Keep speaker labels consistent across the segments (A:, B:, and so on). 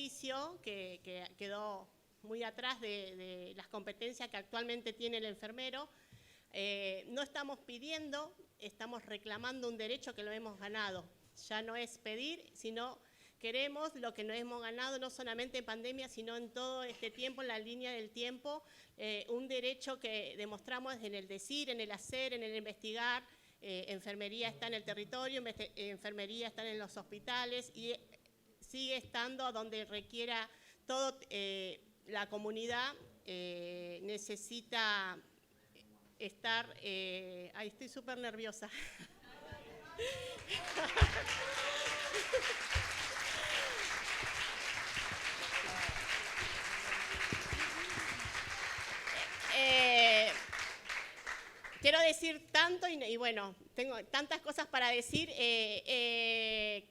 A: oficio que quedó muy atrás de las competencias que actualmente tiene el enfermero. No estamos pidiendo, estamos reclamando un derecho que lo hemos ganado. Ya no es pedir, sino queremos lo que nos hemos ganado, no solamente en pandemia, sino en todo este tiempo, en la línea del tiempo, un derecho que demostramos en el decir, en el hacer, en el investigar. Enfermería está en el territorio, enfermería está en los hospitales y sigue estando donde requiera todo. La comunidad necesita estar. Ay, estoy súper nerviosa. Quiero decir tanto y bueno, tengo tantas cosas para decir.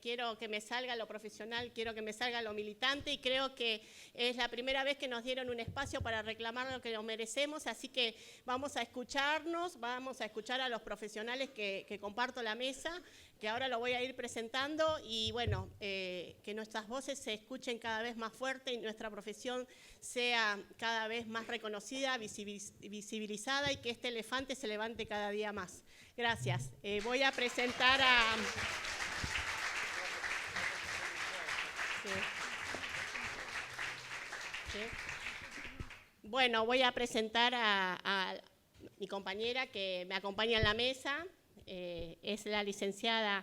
A: Quiero que me salga lo profesional, quiero que me salga lo militante y creo que es la primera vez que nos dieron un espacio para reclamar lo que nos merecemos, así que vamos a escucharnos, vamos a escuchar a los profesionales que comparto la mesa, que ahora lo voy a ir presentando y bueno, que nuestras voces se escuchen cada vez más fuerte y nuestra profesión sea cada vez más reconocida, visibilizada y que este elefante se levante cada día más. Gracias. Voy a presentar a... Sí. Sí. Bueno, voy a presentar a mi compañera que me acompaña en la mesa. Es la licenciada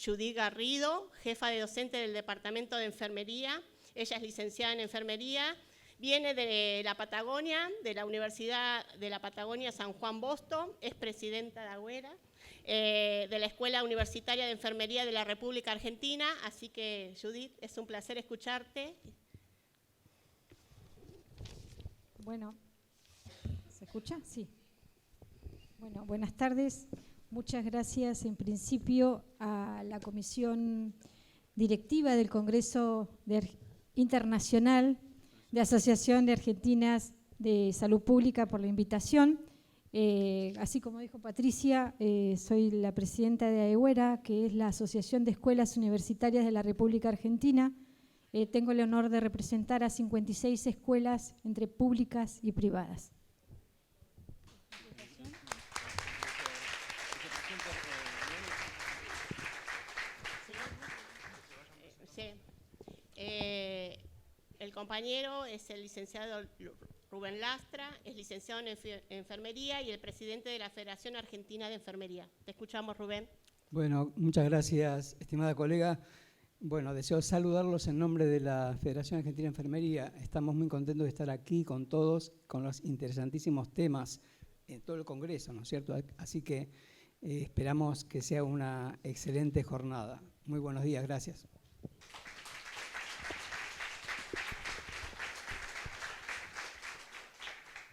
A: Judith Garrido, jefa de docente del Departamento de Enfermería. Ella es licenciada en Enfermería, viene de la Patagonia, de la Universidad de la Patagonia San Juan Boston, es presidenta de Agüera, de la Escuela Universitaria de Enfermería de la República Argentina. Así que, Judith, es un placer escucharte.
B: Bueno, ¿se escucha? Sí. Bueno, buenas tardes. Muchas gracias en principio a la Comisión Directiva del Congreso Internacional de Asociación de Argentinas de Salud Pública por la invitación. Así como dijo Patricia, soy la presidenta de AEWERA, que es la Asociación de Escuelas Universitarias de la República Argentina. Tengo el honor de representar a 56 escuelas entre públicas y privadas.
A: Sí. El compañero es el licenciado Rubén Lastra, es licenciado en Enfermería y el presidente de la Federación Argentina de Enfermería. Te escuchamos, Rubén.
C: Bueno, muchas gracias, estimada colega. Bueno, deseo saludarlos en nombre de la Federación Argentina de Enfermería. Estamos muy contentos de estar aquí con todos, con los interesantísimos temas en todo el Congreso, ¿no es cierto? Así que esperamos que sea una excelente jornada. Muy buenos días, gracias.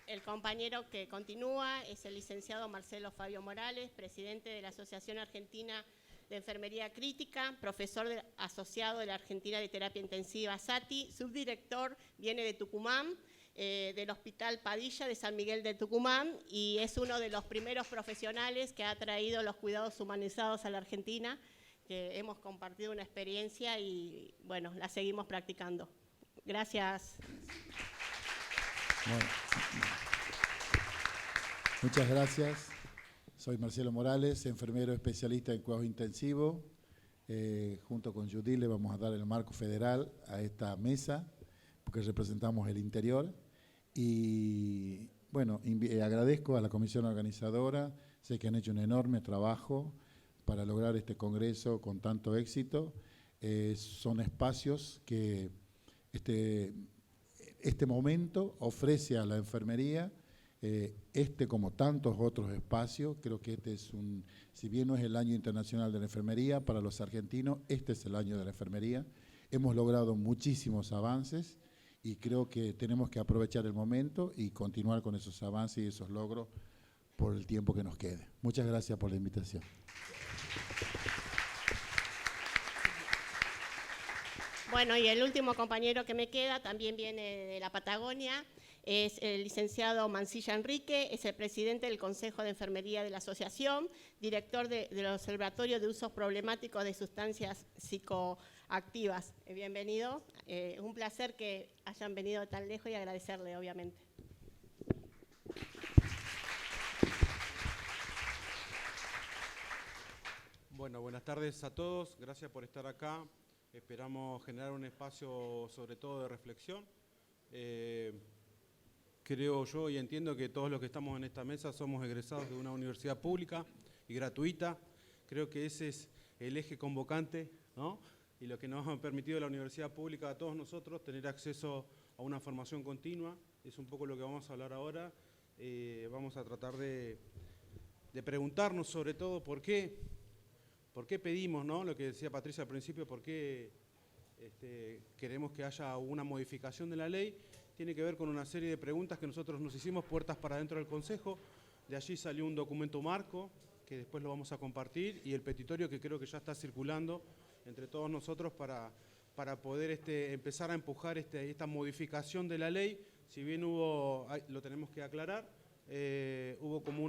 A: El compañero que continúa es el licenciado Marcelo Fabio Morales, presidente de la Asociación Argentina de Enfermería Crítica, profesor asociado de la Argentina de Terapia Intensiva SATI, subdirector, viene de Tucumán, del Hospital Padilla de San Miguel de Tucumán, y es uno de los primeros profesionales que ha traído los cuidados humanizados a la Argentina, que hemos compartido una experiencia y, bueno, la seguimos practicando. Gracias.
D: Bueno, muchas gracias. Soy Marcelo Morales, enfermero especialista en cuidados intensivos. Junto con Judith le vamos a dar el marco federal a esta mesa, porque representamos el interior. Y bueno, agradezco a la comisión organizadora, sé que han hecho un enorme trabajo para lograr este congreso con tanto éxito. Son espacios que este momento ofrece a la enfermería, como tantos otros espacios. Creo que este es si bien no es el año internacional de la enfermería, para los argentinos este es el año de la enfermería. Hemos logrado muchísimos avances y creo que tenemos que aprovechar el momento y continuar con esos avances y esos logros por el tiempo que nos quede. Muchas gracias por la invitación.
A: Bueno, y el último compañero que me queda también viene de la Patagonia, es el licenciado Mancilla Enrique, es el presidente del Consejo de Enfermería de la Asociación, director del Observatorio de Usos Problemáticos de Sustancias Psicoactivas activas. Bienvenido. Es un placer que hayan venido tan lejos y agradecerle, obviamente.
E: Bueno, buenas tardes a todos. Gracias por estar acá. Esperamos generar un espacio sobre todo de reflexión. Creo yo y entiendo que todos los que estamos en esta mesa somos egresados de una universidad pública y gratuita. Creo que ese es el eje convocante, ¿no? Y lo que nos ha permitido la universidad pública a todos nosotros tener acceso a una formación continua. Es un poco lo que vamos a hablar ahora. Vamos a tratar de preguntarnos sobre todo por qué pedimos, ¿no? Lo que decía Patricia al principio, por qué queremos que haya una modificación de la ley. Tiene que ver con una serie de preguntas que nosotros nos hicimos puertas para dentro del Consejo. De allí salió un documento marco, que después lo vamos a compartir, y el petitorio que creo que ya está circulando entre todos nosotros para poder empezar a empujar esta modificación de la ley. Si bien lo tenemos que aclarar, hubo como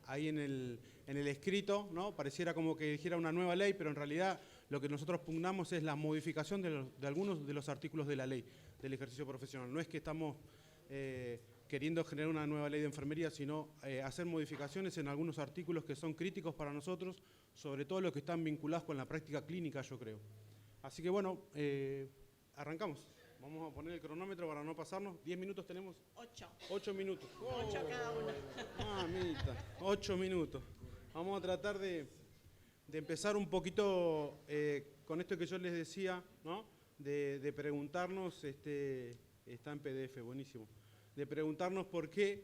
E: ahí en el escrito, ¿no? Pareciera como que dijera una nueva ley, pero en realidad lo que nosotros pugnamos es la modificación de algunos de los artículos de la ley del ejercicio profesional. No es que estamos queriendo generar una nueva ley de enfermería, sino hacer modificaciones en algunos artículos que son críticos para nosotros, sobre todo los que están vinculados con la práctica clínica, yo creo. Así que bueno, arrancamos. Vamos a poner el cronómetro para no pasarnos. 10 minutos tenemos. 8 minutos.
A: 8 cada uno.
E: Mamita, 8 minutos. Vamos a tratar de empezar un poquito con esto que yo les decía, ¿no? De preguntarnos, está en PDF, buenísimo, de preguntarnos por qué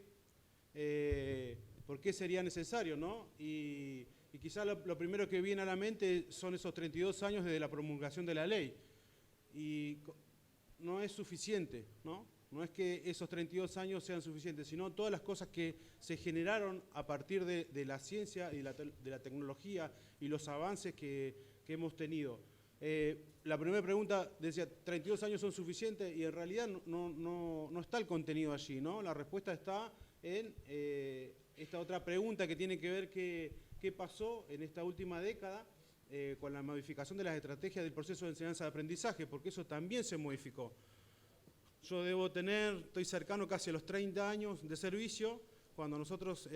E: sería necesario, ¿no? Y quizá lo primero que viene a la mente son esos 32 años desde la promulgación de la ley. Y no es suficiente, ¿no? No es que esos 32 años sean suficientes, sino todas las cosas que se generaron a partir de la ciencia y de la tecnología y los avances que hemos tenido. La primera pregunta decía, ¿32 años son suficientes? Y en realidad no está el contenido allí, ¿no? La respuesta está en esta otra pregunta que tiene que ver qué pasó en esta última década con la modificación de las estrategias del proceso de enseñanza-aprendizaje, porque eso también se modificó. Yo estoy cercano casi a los 30 años de servicio. Cuando nosotros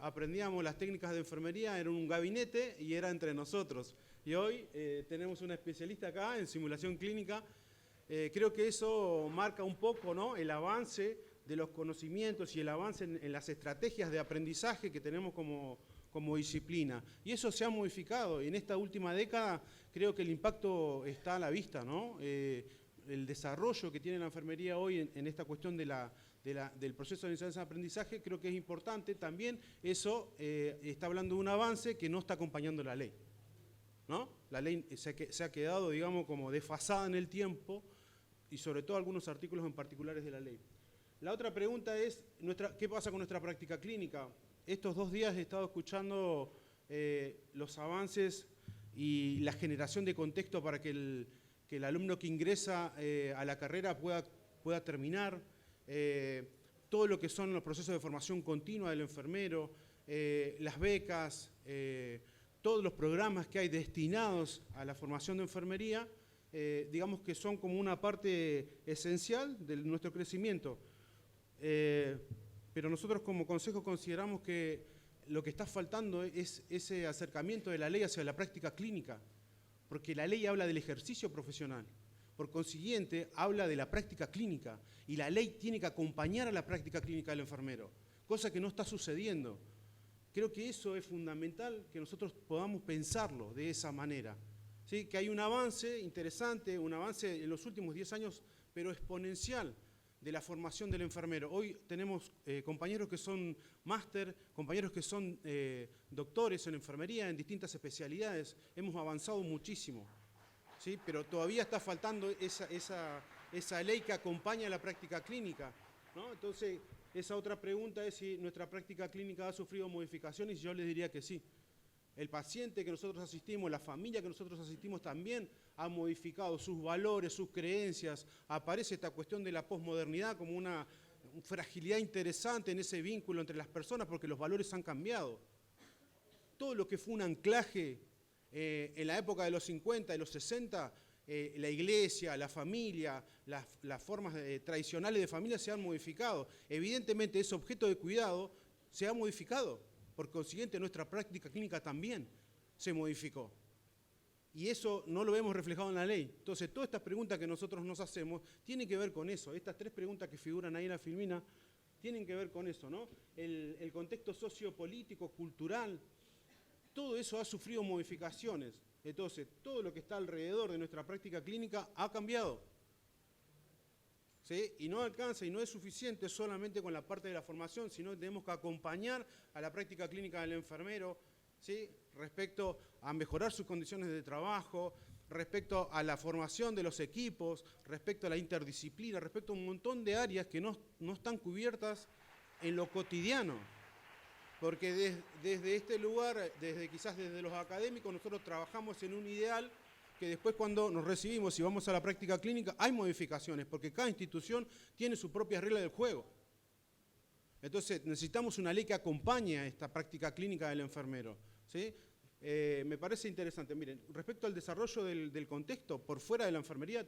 E: aprendíamos las técnicas de enfermería era un gabinete y era entre nosotros. Y hoy tenemos una especialista acá en simulación clínica. Creo que eso marca un poco, ¿no? El avance de los conocimientos y el avance en las estrategias de aprendizaje que tenemos como disciplina. Y eso se ha modificado. Y en esta última década creo que el impacto está a la vista, ¿no? El desarrollo que tiene la enfermería hoy en esta cuestión del proceso de enseñanza-aprendizaje creo que es importante. También eso está hablando de un avance que no está acompañando la ley, ¿no? La ley se ha quedado, digamos, como desfasada en el tiempo y sobre todo algunos artículos en particulares de la ley. La otra pregunta es, ¿qué pasa con nuestra práctica clínica? Estos 2 días he estado escuchando los avances y la generación de contexto para que el alumno que ingresa a la carrera pueda terminar, todo lo que son los procesos de formación continua del enfermero, las becas, todos los programas que hay destinados a la formación de enfermería, digamos que son como una parte esencial de nuestro crecimiento. Pero nosotros como Consejo consideramos que lo que está faltando es ese acercamiento de la ley hacia la práctica clínica, porque la ley habla del ejercicio profesional, por consiguiente habla de la práctica clínica, y la ley tiene que acompañar a la práctica clínica del enfermero, cosa que no está sucediendo. Creo que eso es fundamental, que nosotros podamos pensarlo de esa manera, ¿sí? Que hay un avance interesante, un avance en los últimos 10 años, pero exponencial, de la formación del enfermero. Hoy tenemos compañeros que son máster, compañeros que son doctores en enfermería, en distintas especialidades. Hemos avanzado muchísimo, ¿sí? Pero todavía está faltando esa ley que acompaña la práctica clínica, ¿no? Entonces, esa otra pregunta es si nuestra práctica clínica ha sufrido modificaciones, y yo les diría que sí. El paciente que nosotros asistimos, la familia que nosotros asistimos también ha modificado sus valores, sus creencias. Aparece esta cuestión de la posmodernidad como una fragilidad interesante en ese vínculo entre las personas porque los valores han cambiado. Todo lo que fue un anclaje en la época de los 50, de los 60, la iglesia, la familia, las formas tradicionales de familia se han modificado. Evidentemente ese objeto de cuidado se ha modificado. Por consiguiente, nuestra práctica clínica también se modificó. Y eso no lo vemos reflejado en la ley. Entonces, todas estas preguntas que nosotros nos hacemos tienen que ver con eso. Estas 3 preguntas que figuran ahí en la filmina tienen que ver con eso, ¿no? El contexto sociopolítico, cultural, todo eso ha sufrido modificaciones. Entonces, todo lo que está alrededor de nuestra práctica clínica ha cambiado. ¿Sí? Y no alcanza y no es suficiente solamente con la parte de la formación, sino que tenemos que acompañar a la práctica clínica del enfermero, ¿sí? Respecto a mejorar sus condiciones de trabajo, respecto a la formación de los equipos, respecto a la interdisciplina, respecto a un montón de áreas que no están cubiertas en lo cotidiano. Porque desde este lugar, quizás desde los académicos, nosotros trabajamos en un ideal que después cuando nos recibimos y vamos a la práctica clínica hay modificaciones, porque cada institución tiene su propia regla del juego. Entonces necesitamos una ley que acompañe a esta práctica clínica del enfermero, ¿sí? Me parece interesante. Miren, respecto al desarrollo del contexto, por fuera de la enfermería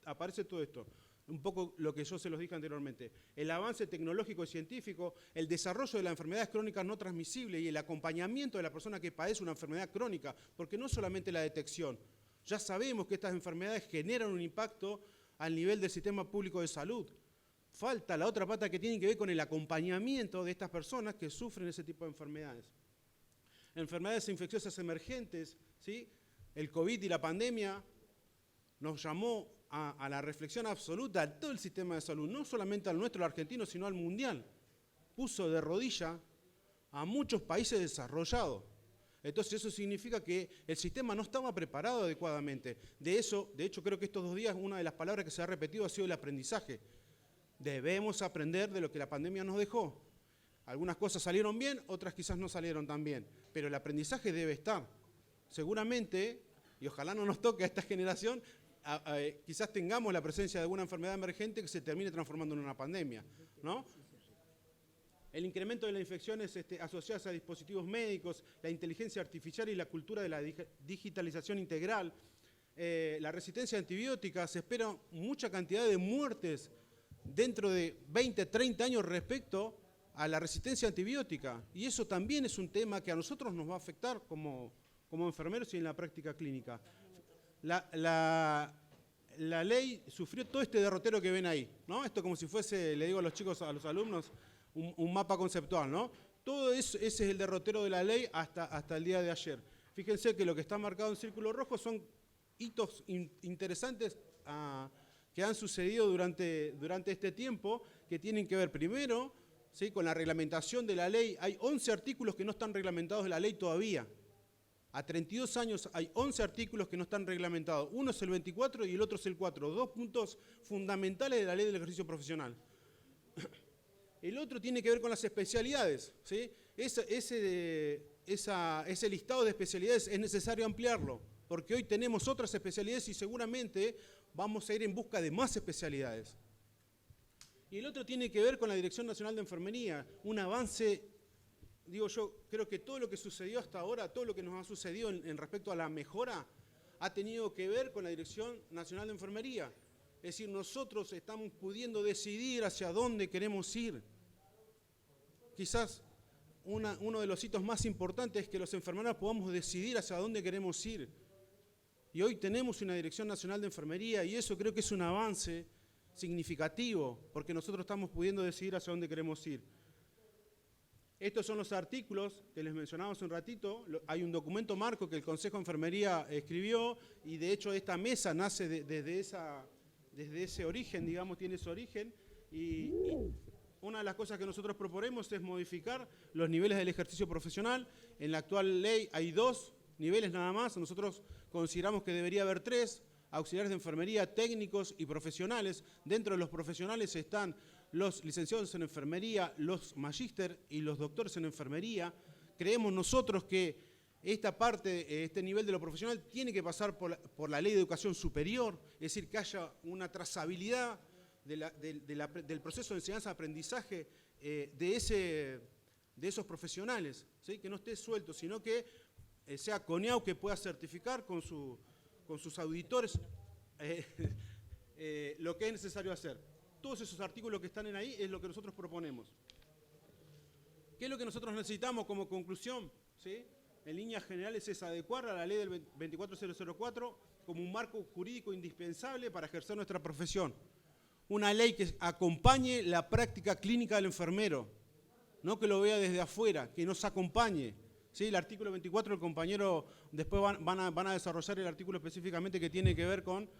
E: aparece todo esto. Un poco lo que yo se los dije anteriormente. El avance tecnológico y científico, el desarrollo de las enfermedades crónicas no transmisibles y el acompañamiento de la persona que padece una enfermedad crónica, porque no solamente la detección. Ya sabemos que estas enfermedades generan un impacto al nivel del sistema público de salud. Falta la otra pata que tiene que ver con el acompañamiento de estas personas que sufren ese tipo de enfermedades. Enfermedades infecciosas emergentes, ¿sí? El COVID y la pandemia nos llamó a la reflexión absoluta a todo el sistema de salud, no solamente al nuestro, el argentino, sino al mundial. Puso de rodilla a muchos países desarrollados. Entonces eso significa que el sistema no estaba preparado adecuadamente. De hecho, creo que estos 2 días una de las palabras que se ha repetido ha sido el aprendizaje. Debemos aprender de lo que la pandemia nos dejó. Algunas cosas salieron bien, otras quizás no salieron tan bien, pero el aprendizaje debe estar. Seguramente, y ojalá no nos toque a esta generación, quizás tengamos la presencia de alguna enfermedad emergente que se termine transformando en una pandemia, ¿no? El incremento de las infecciones asociadas a dispositivos médicos, la inteligencia artificial y la cultura de la digitalización integral, la resistencia a antibióticas, se espera mucha cantidad de muertes dentro de 20, 30 años respecto a la resistencia antibiótica. Y eso también es un tema que a nosotros nos va a afectar como enfermeros y en la práctica clínica. La ley sufrió todo este derrotero que ven ahí, ¿no? Esto como si fuese, le digo a los chicos, a los alumnos, un mapa conceptual, ¿no? Todo eso, ese es el derrotero de la ley hasta el día de ayer. Fíjense que lo que está marcado en círculo rojo son hitos interesantes que han sucedido durante este tiempo, que tienen que ver primero, ¿sí? Con la reglamentación de la ley. Hay 11 artículos que no están reglamentados de la ley todavía. A 32 años hay 11 artículos que no están reglamentados. Uno es el 24 y el otro es el 4. 2 puntos fundamentales de la ley del ejercicio profesional. El otro tiene que ver con las especialidades, ¿sí? Ese listado de especialidades es necesario ampliarlo, porque hoy tenemos otras especialidades y seguramente vamos a ir en busca de más especialidades. Y el otro tiene que ver con la Dirección Nacional de Enfermería, un avance, digo yo, creo que todo lo que sucedió hasta ahora, todo lo que nos ha sucedido en respecto a la mejora, ha tenido que ver con la Dirección Nacional de Enfermería. Es decir, nosotros estamos pudiendo decidir hacia dónde queremos ir. Quizás uno de los hitos más importantes es que los enfermeros podamos decidir hacia dónde queremos ir. Y hoy tenemos una Dirección Nacional de Enfermería y eso creo que es un avance significativo, porque nosotros estamos pudiendo decidir hacia dónde queremos ir. Estos son los artículos que les mencionaba hace un ratito. Hay un documento marco que el Consejo de Enfermería escribió y de hecho esta mesa nace desde ese origen, digamos, tiene ese origen. Y una de las cosas que nosotros proponemos es modificar los niveles del ejercicio profesional. En la actual ley hay 2 niveles nada más. Nosotros consideramos que debería haber 3, auxiliares de enfermería, técnicos y profesionales. Dentro de los profesionales están los licenciados en enfermería, los magíster y los doctores en enfermería. Creemos nosotros que esta parte, este nivel de lo profesional tiene que pasar por la ley de educación superior, es decir, que haya una trazabilidad del proceso de enseñanza-aprendizaje de esos profesionales, ¿sí? Que no esté suelto, sino que sea CONEAU que pueda certificar con sus auditores. lo que es necesario hacer. Todos esos artículos que están en ahí es lo que nosotros proponemos. ¿Qué es lo que nosotros necesitamos como conclusión? ¿Sí? En líneas generales es adecuar a la ley del 24004 como un marco jurídico indispensable para ejercer nuestra profesión. Una ley que acompañe la práctica clínica del enfermero, no que lo vea desde afuera, que nos acompañe. ¿Sí? El artículo 24, el compañero después van a desarrollar el artículo específicamente que tiene que ver con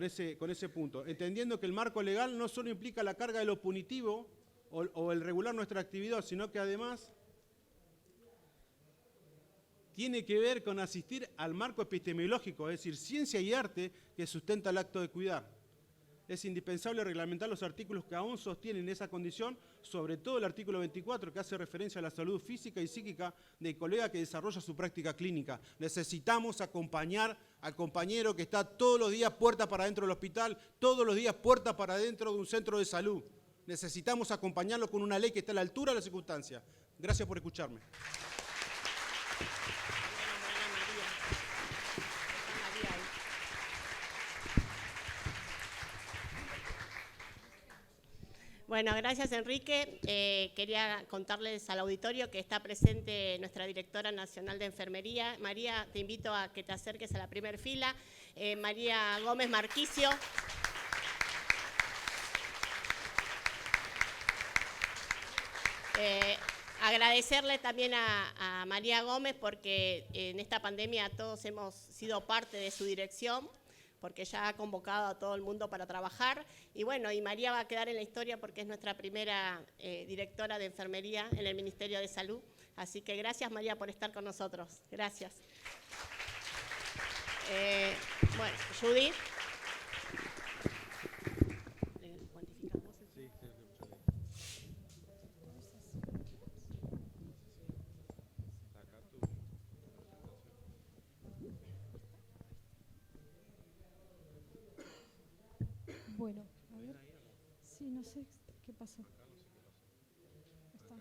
E: ese punto. Entendiendo que el marco legal no solo implica la carga de lo punitivo o el regular nuestra actividad, sino que además tiene que ver con asistir al marco epistemológico, es decir, ciencia y arte que sustenta el acto de cuidar. Es indispensable reglamentar los artículos que aún sostienen esa condición, sobre todo el artículo 24, que hace referencia a la salud física y psíquica del colega que desarrolla su práctica clínica. Necesitamos acompañar al compañero que está todos los días puerta para adentro del hospital, todos los días puerta para adentro de un centro de salud. Necesitamos acompañarlo con una ley que esté a la altura de las circunstancias. Gracias por escucharme.
A: Bueno, gracias Enrique. Quería contarles al auditorio que está presente nuestra directora nacional de enfermería. María, te invito a que te acerques a la primera fila. María Gómez Marquicio. Agradecerle también a María Gómez porque en esta pandemia todos hemos sido parte de su dirección, porque ya ha convocado a todo el mundo para trabajar. Y bueno, y María va a quedar en la historia porque es nuestra primera directora de enfermería en el Ministerio de Salud. Así que gracias, María, por estar con nosotros. Gracias. Bueno, Judith.
B: Bueno, a ver. Sí, no sé qué pasó. Está.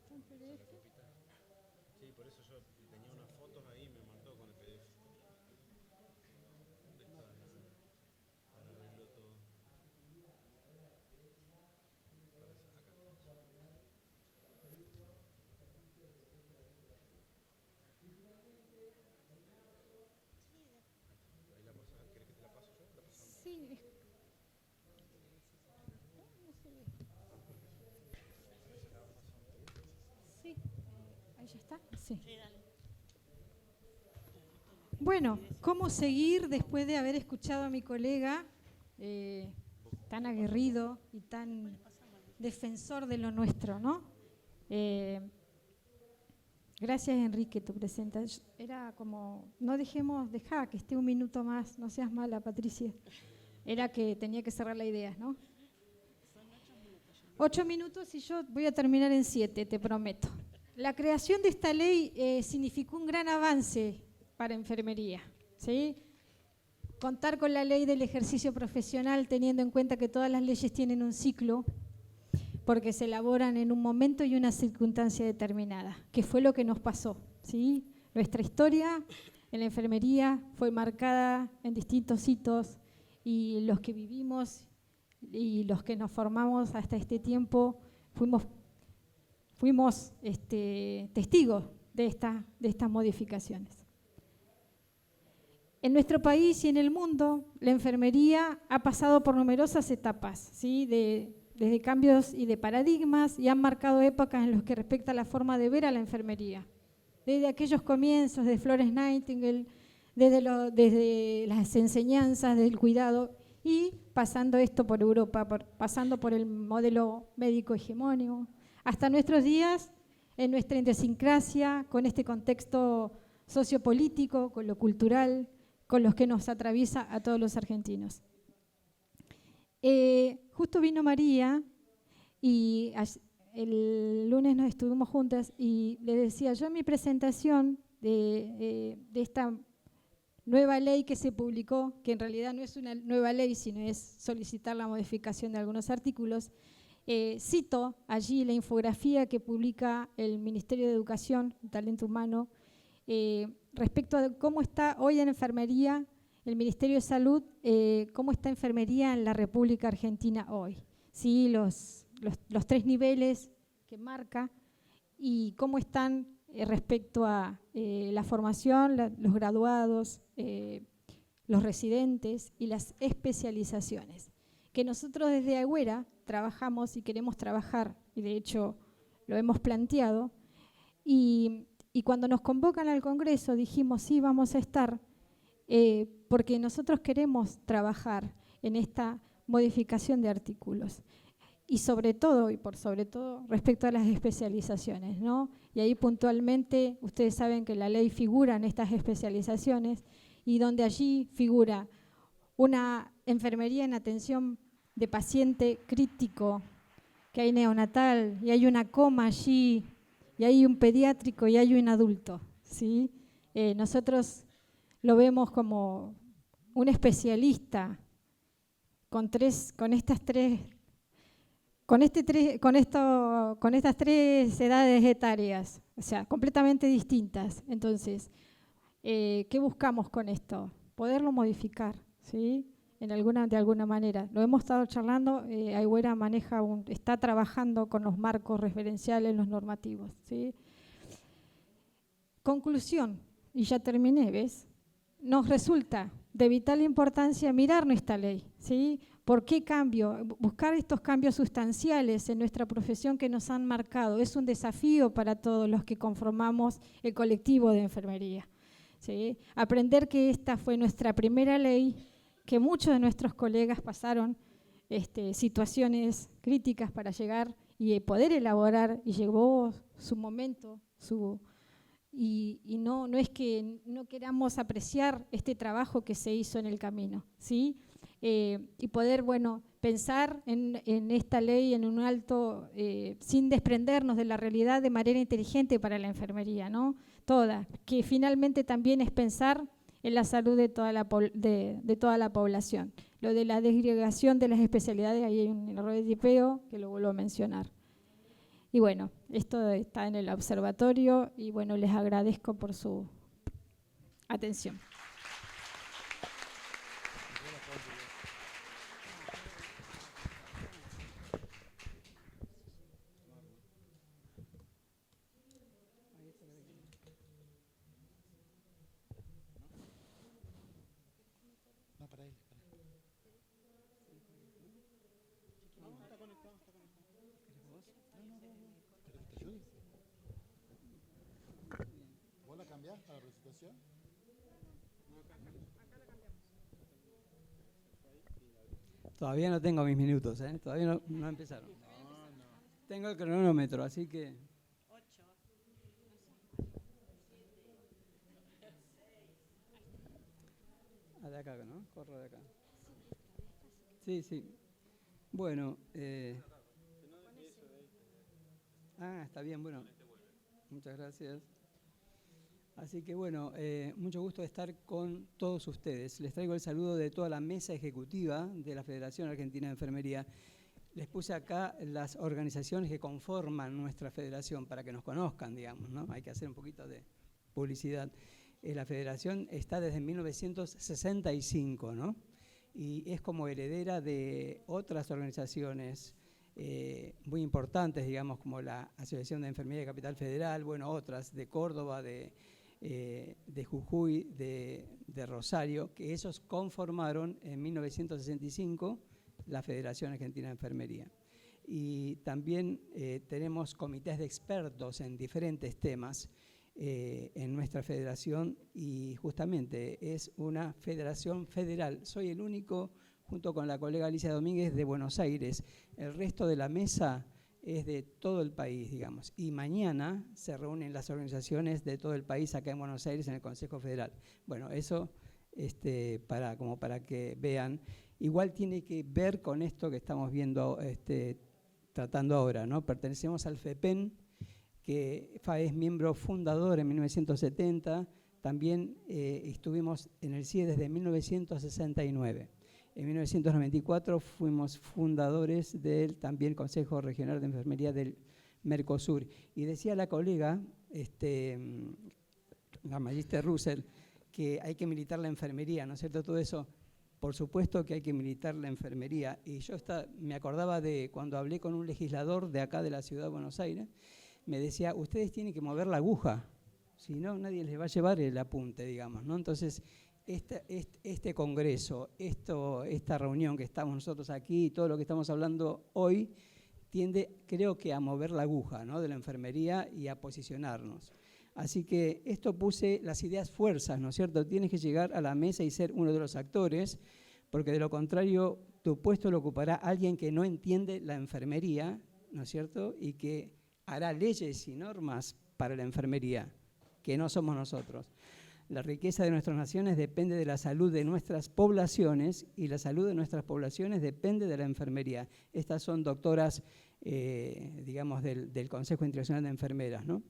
B: ¿Está en PDF?
E: Sí, por eso yo tenía unas fotos ahí y me mandó con el PDF. Para verlo todo.
B: Sí, no se ve. Sí, ahí ya está. Sí.
A: Sí, dale.
B: Bueno, ¿cómo seguir después de haber escuchado a mi colega tan aguerrido y tan defensor de lo nuestro, ¿no? Gracias, Enrique, tu presentación. Era como, dejá que esté un minuto más, no seas mala, Patricia. Era que tenía que cerrar la idea, ¿no? 8 minutos y yo voy a terminar en 7, te prometo. La creación de esta ley significó un gran avance para enfermería, ¿sí? Contar con la ley del ejercicio profesional, teniendo en cuenta que todas las leyes tienen un ciclo, porque se elaboran en un momento y una circunstancia determinada, que fue lo que nos pasó, ¿sí? Nuestra historia en la enfermería fue marcada en distintos hitos y los que vivimos y los que nos formamos hasta este tiempo fuimos testigos de estas modificaciones. En nuestro país y en el mundo, la enfermería ha pasado por numerosas etapas, ¿sí? Desde cambios y de paradigmas, y han marcado épocas en las que respecta a la forma de ver a la enfermería. Desde aquellos comienzos de Florence Nightingale, desde las enseñanzas del cuidado, y pasando esto por Europa, pasando por el modelo médico hegemónico, hasta nuestros días, en nuestra idiosincrasia, con este contexto sociopolítico, con lo cultural, con los que nos atraviesa a todos los argentinos. Justo vino María y el lunes nos estuvimos juntas y le decía yo en mi presentación de esta nueva ley que se publicó, que en realidad no es una nueva ley, sino es solicitar la modificación de algunos artículos, Cito allí la infografía que publica el Ministerio de Educación y Talento Humano respecto a cómo está hoy en enfermería el Ministerio de Salud, cómo está enfermería en la República Argentina hoy. ¿Sí? Los 3 niveles que marca y cómo están respecto a la formación, los graduados, los residentes y las especializaciones. Que nosotros desde Agüera trabajamos y queremos trabajar, y de hecho lo hemos planteado, y cuando nos convocan al Congreso dijimos sí, vamos a estar, porque nosotros queremos trabajar en esta modificación de artículos. Y sobre todo, y por sobre todo, respecto a las especializaciones, ¿no? Y ahí puntualmente, ustedes saben que la ley figura en estas especializaciones y donde allí figura una enfermería en atención de paciente crítico, que hay neonatal, y hay una coma allí, y hay un pediátrico, y hay un adulto, ¿sí? Nosotros lo vemos como un especialista con estas tres edades etarias, o sea, completamente distintas. Entonces, ¿qué buscamos con esto? Poderlo modificar, ¿sí? De alguna manera. Lo hemos estado charlando, Agüera está trabajando con los marcos referenciales, los normativos, ¿sí? Conclusión, y ya terminé, ¿ves? Nos resulta de vital importancia mirar nuestra ley, ¿sí? ¿Por qué cambio? Buscar estos cambios sustanciales en nuestra profesión que nos han marcado. Es un desafío para todos los que conformamos el colectivo de enfermería, ¿sí? Aprender que esta fue nuestra primera ley, que muchos de nuestros colegas pasaron situaciones críticas para llegar y poder elaborar, y llegó su momento, y no es que no queramos apreciar este trabajo que se hizo en el camino, ¿sí? Y poder, bueno, pensar en esta ley en un alto, sin desprendernos de la realidad de manera inteligente para la enfermería, ¿no? Toda, que finalmente también es pensar en la salud de toda la población. Lo de la desagregación de las especialidades, ahí hay un error de tipeo que lo vuelvo a mencionar. Y bueno, esto está en el observatorio y bueno, les agradezco por su atención.
D: ¿Vos la cambiás para la presentación?
C: Todavía no tengo mis minutos, ¿eh? Todavía no empezaron. Tengo el cronómetro, así que...
A: 8.
C: De acá, ¿no? Corro de acá. Sí, sí. Bueno, está bien, bueno. Muchas gracias. Así que bueno, mucho gusto de estar con todos ustedes. Les traigo el saludo de toda la mesa ejecutiva de la Federación Argentina de Enfermería. Les puse acá las organizaciones que conforman nuestra federación para que nos conozcan, digamos, ¿no? Hay que hacer un poquito de publicidad. La federación está desde 1965, ¿no? Y es como heredera de otras organizaciones muy importantes, digamos, como la Asociación de Enfermería de Capital Federal, bueno, otras de Córdoba, de Jujuy, de Rosario, que esos conformaron en 1965 la Federación Argentina de Enfermería. Y también tenemos comités de expertos en diferentes temas en nuestra federación y justamente es una federación federal. Soy el único, junto con la colega Alicia Domínguez, de Buenos Aires. El resto de la mesa es de todo el país, digamos. Y mañana se reúnen las organizaciones de todo el país acá en Buenos Aires en el Consejo Federal. Bueno, eso como para que vean. Igual tiene que ver con esto que estamos viendo, tratando ahora, ¿no? Pertenecemos al FEPEN, que es miembro fundador en 1970. También estuvimos en el CIE desde 1969. En 1994 fuimos fundadores del también Consejo Regional de Enfermería del Mercosur. Y decía la colega, la magíster Russell, que hay que militar la enfermería, ¿no es cierto? Todo eso, por supuesto que hay que militar la enfermería. Y yo me acordaba de cuando hablé con un legislador de acá de la ciudad de Buenos Aires, me decía, ustedes tienen que mover la aguja, si no, nadie les va a llevar el apunte, digamos, ¿no? Entonces, este congreso, esta reunión que estamos nosotros aquí y todo lo que estamos hablando hoy, tiende, creo que, a mover la aguja, ¿no?, de la enfermería y a posicionarnos. Así que esto puse las ideas fuerzas, ¿no es cierto? Tienes que llegar a la mesa y ser uno de los actores, porque de lo contrario tu puesto lo ocupará alguien que no entiende la enfermería, ¿no es cierto? Y que hará leyes y normas para la enfermería, que no somos nosotros. La riqueza de nuestras naciones depende de la salud de nuestras poblaciones y la salud de nuestras poblaciones depende de la enfermería. Estas son doctoras, digamos, del Consejo Internacional de Enfermeras, ¿no?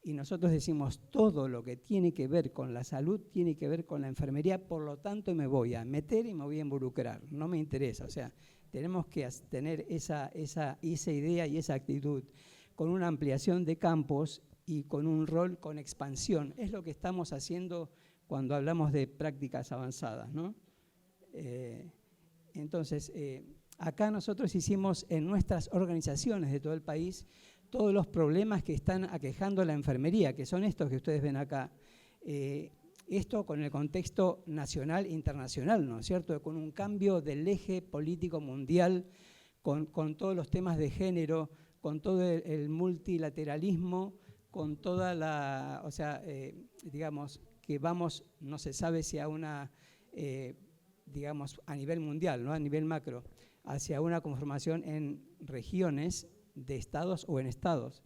C: Y nosotros decimos todo lo que tiene que ver con la salud tiene que ver con la enfermería, por lo tanto me voy a meter y me voy a involucrar, no me interesa. O sea, tenemos que tener esa idea y esa actitud con una ampliación de campos y con un rol con expansión. Es lo que estamos haciendo cuando hablamos de prácticas avanzadas, ¿no? Entonces, acá nosotros hicimos en nuestras organizaciones de todo el país todos los problemas que están aquejando la enfermería, que son estos que ustedes ven acá. Esto con el contexto nacional e internacional, ¿no es cierto? Con un cambio del eje político mundial, con todos los temas de género, con todo el multilateralismo, con toda la, o sea, digamos, que vamos, no se sabe si a una, digamos, a nivel mundial, ¿no?, a nivel macro, hacia una conformación en regiones de estados o en estados.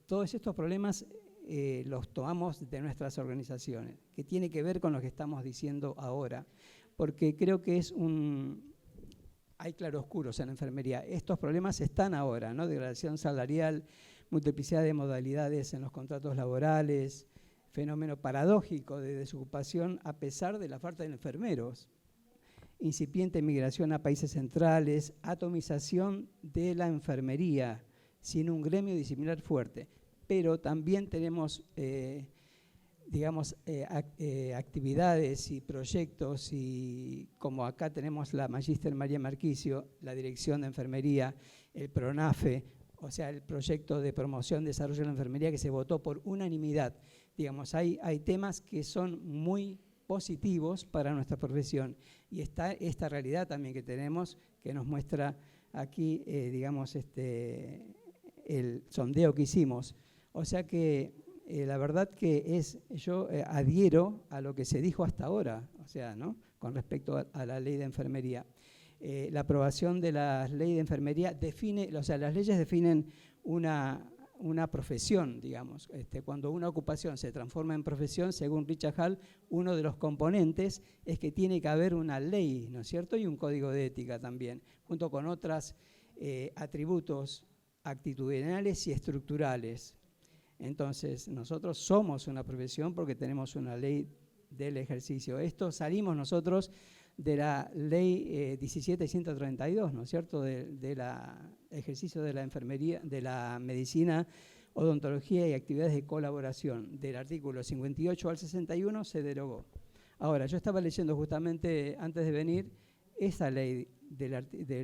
C: Todos estos problemas los tomamos de nuestras organizaciones, que tiene que ver con lo que estamos diciendo ahora, porque creo que hay claroscuros en la enfermería. Estos problemas están ahora, ¿no? Degradación salarial, multiplicidad de modalidades en los contratos laborales, fenómeno paradójico de desocupación a pesar de la falta de enfermeros, incipiente migración a países centrales, atomización de la enfermería, sin un gremio disciplinar fuerte. Pero también tenemos, digamos, actividades y proyectos, y como acá tenemos la magíster María Marquicio, la Dirección de Enfermería, el PRONAFE, o sea, el proyecto de promoción y desarrollo de la enfermería que se votó por unanimidad. Digamos, hay temas que son muy positivos para nuestra profesión. Y está esta realidad también que tenemos, que nos muestra aquí, digamos, el sondeo que hicimos. O sea que la verdad que yo adhiero a lo que se dijo hasta ahora, o sea, ¿no?, con respecto a la ley de enfermería. La aprobación de la ley de enfermería define, o sea, las leyes definen una profesión, digamos. Cuando una ocupación se transforma en profesión, según Richard Hall, uno de los componentes es que tiene que haber una ley, ¿no es cierto?, y un código de ética también, junto con otros atributos actitudinales y estructurales. Entonces, nosotros somos una profesión porque tenemos una ley del ejercicio. Esto salimos nosotros de la ley 17.132, ¿no es cierto?, del ejercicio de la enfermería, de la medicina, odontología y actividades de colaboración. Del artículo 58 al 61 se derogó. Ahora, yo estaba leyendo justamente antes de venir esa ley de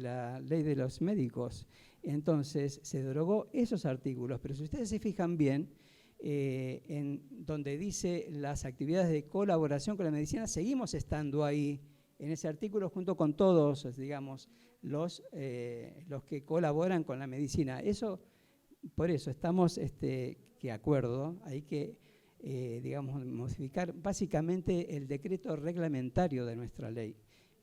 C: la ley de los médicos. Entonces, se derogó esos artículos, pero si ustedes se fijan bien, en donde dice las actividades de colaboración con la medicina, seguimos estando ahí, en ese artículo, junto con todos, digamos, los que colaboran con la medicina. Por eso estamos que acuerdo, hay que, digamos, modificar básicamente el decreto reglamentario de nuestra ley,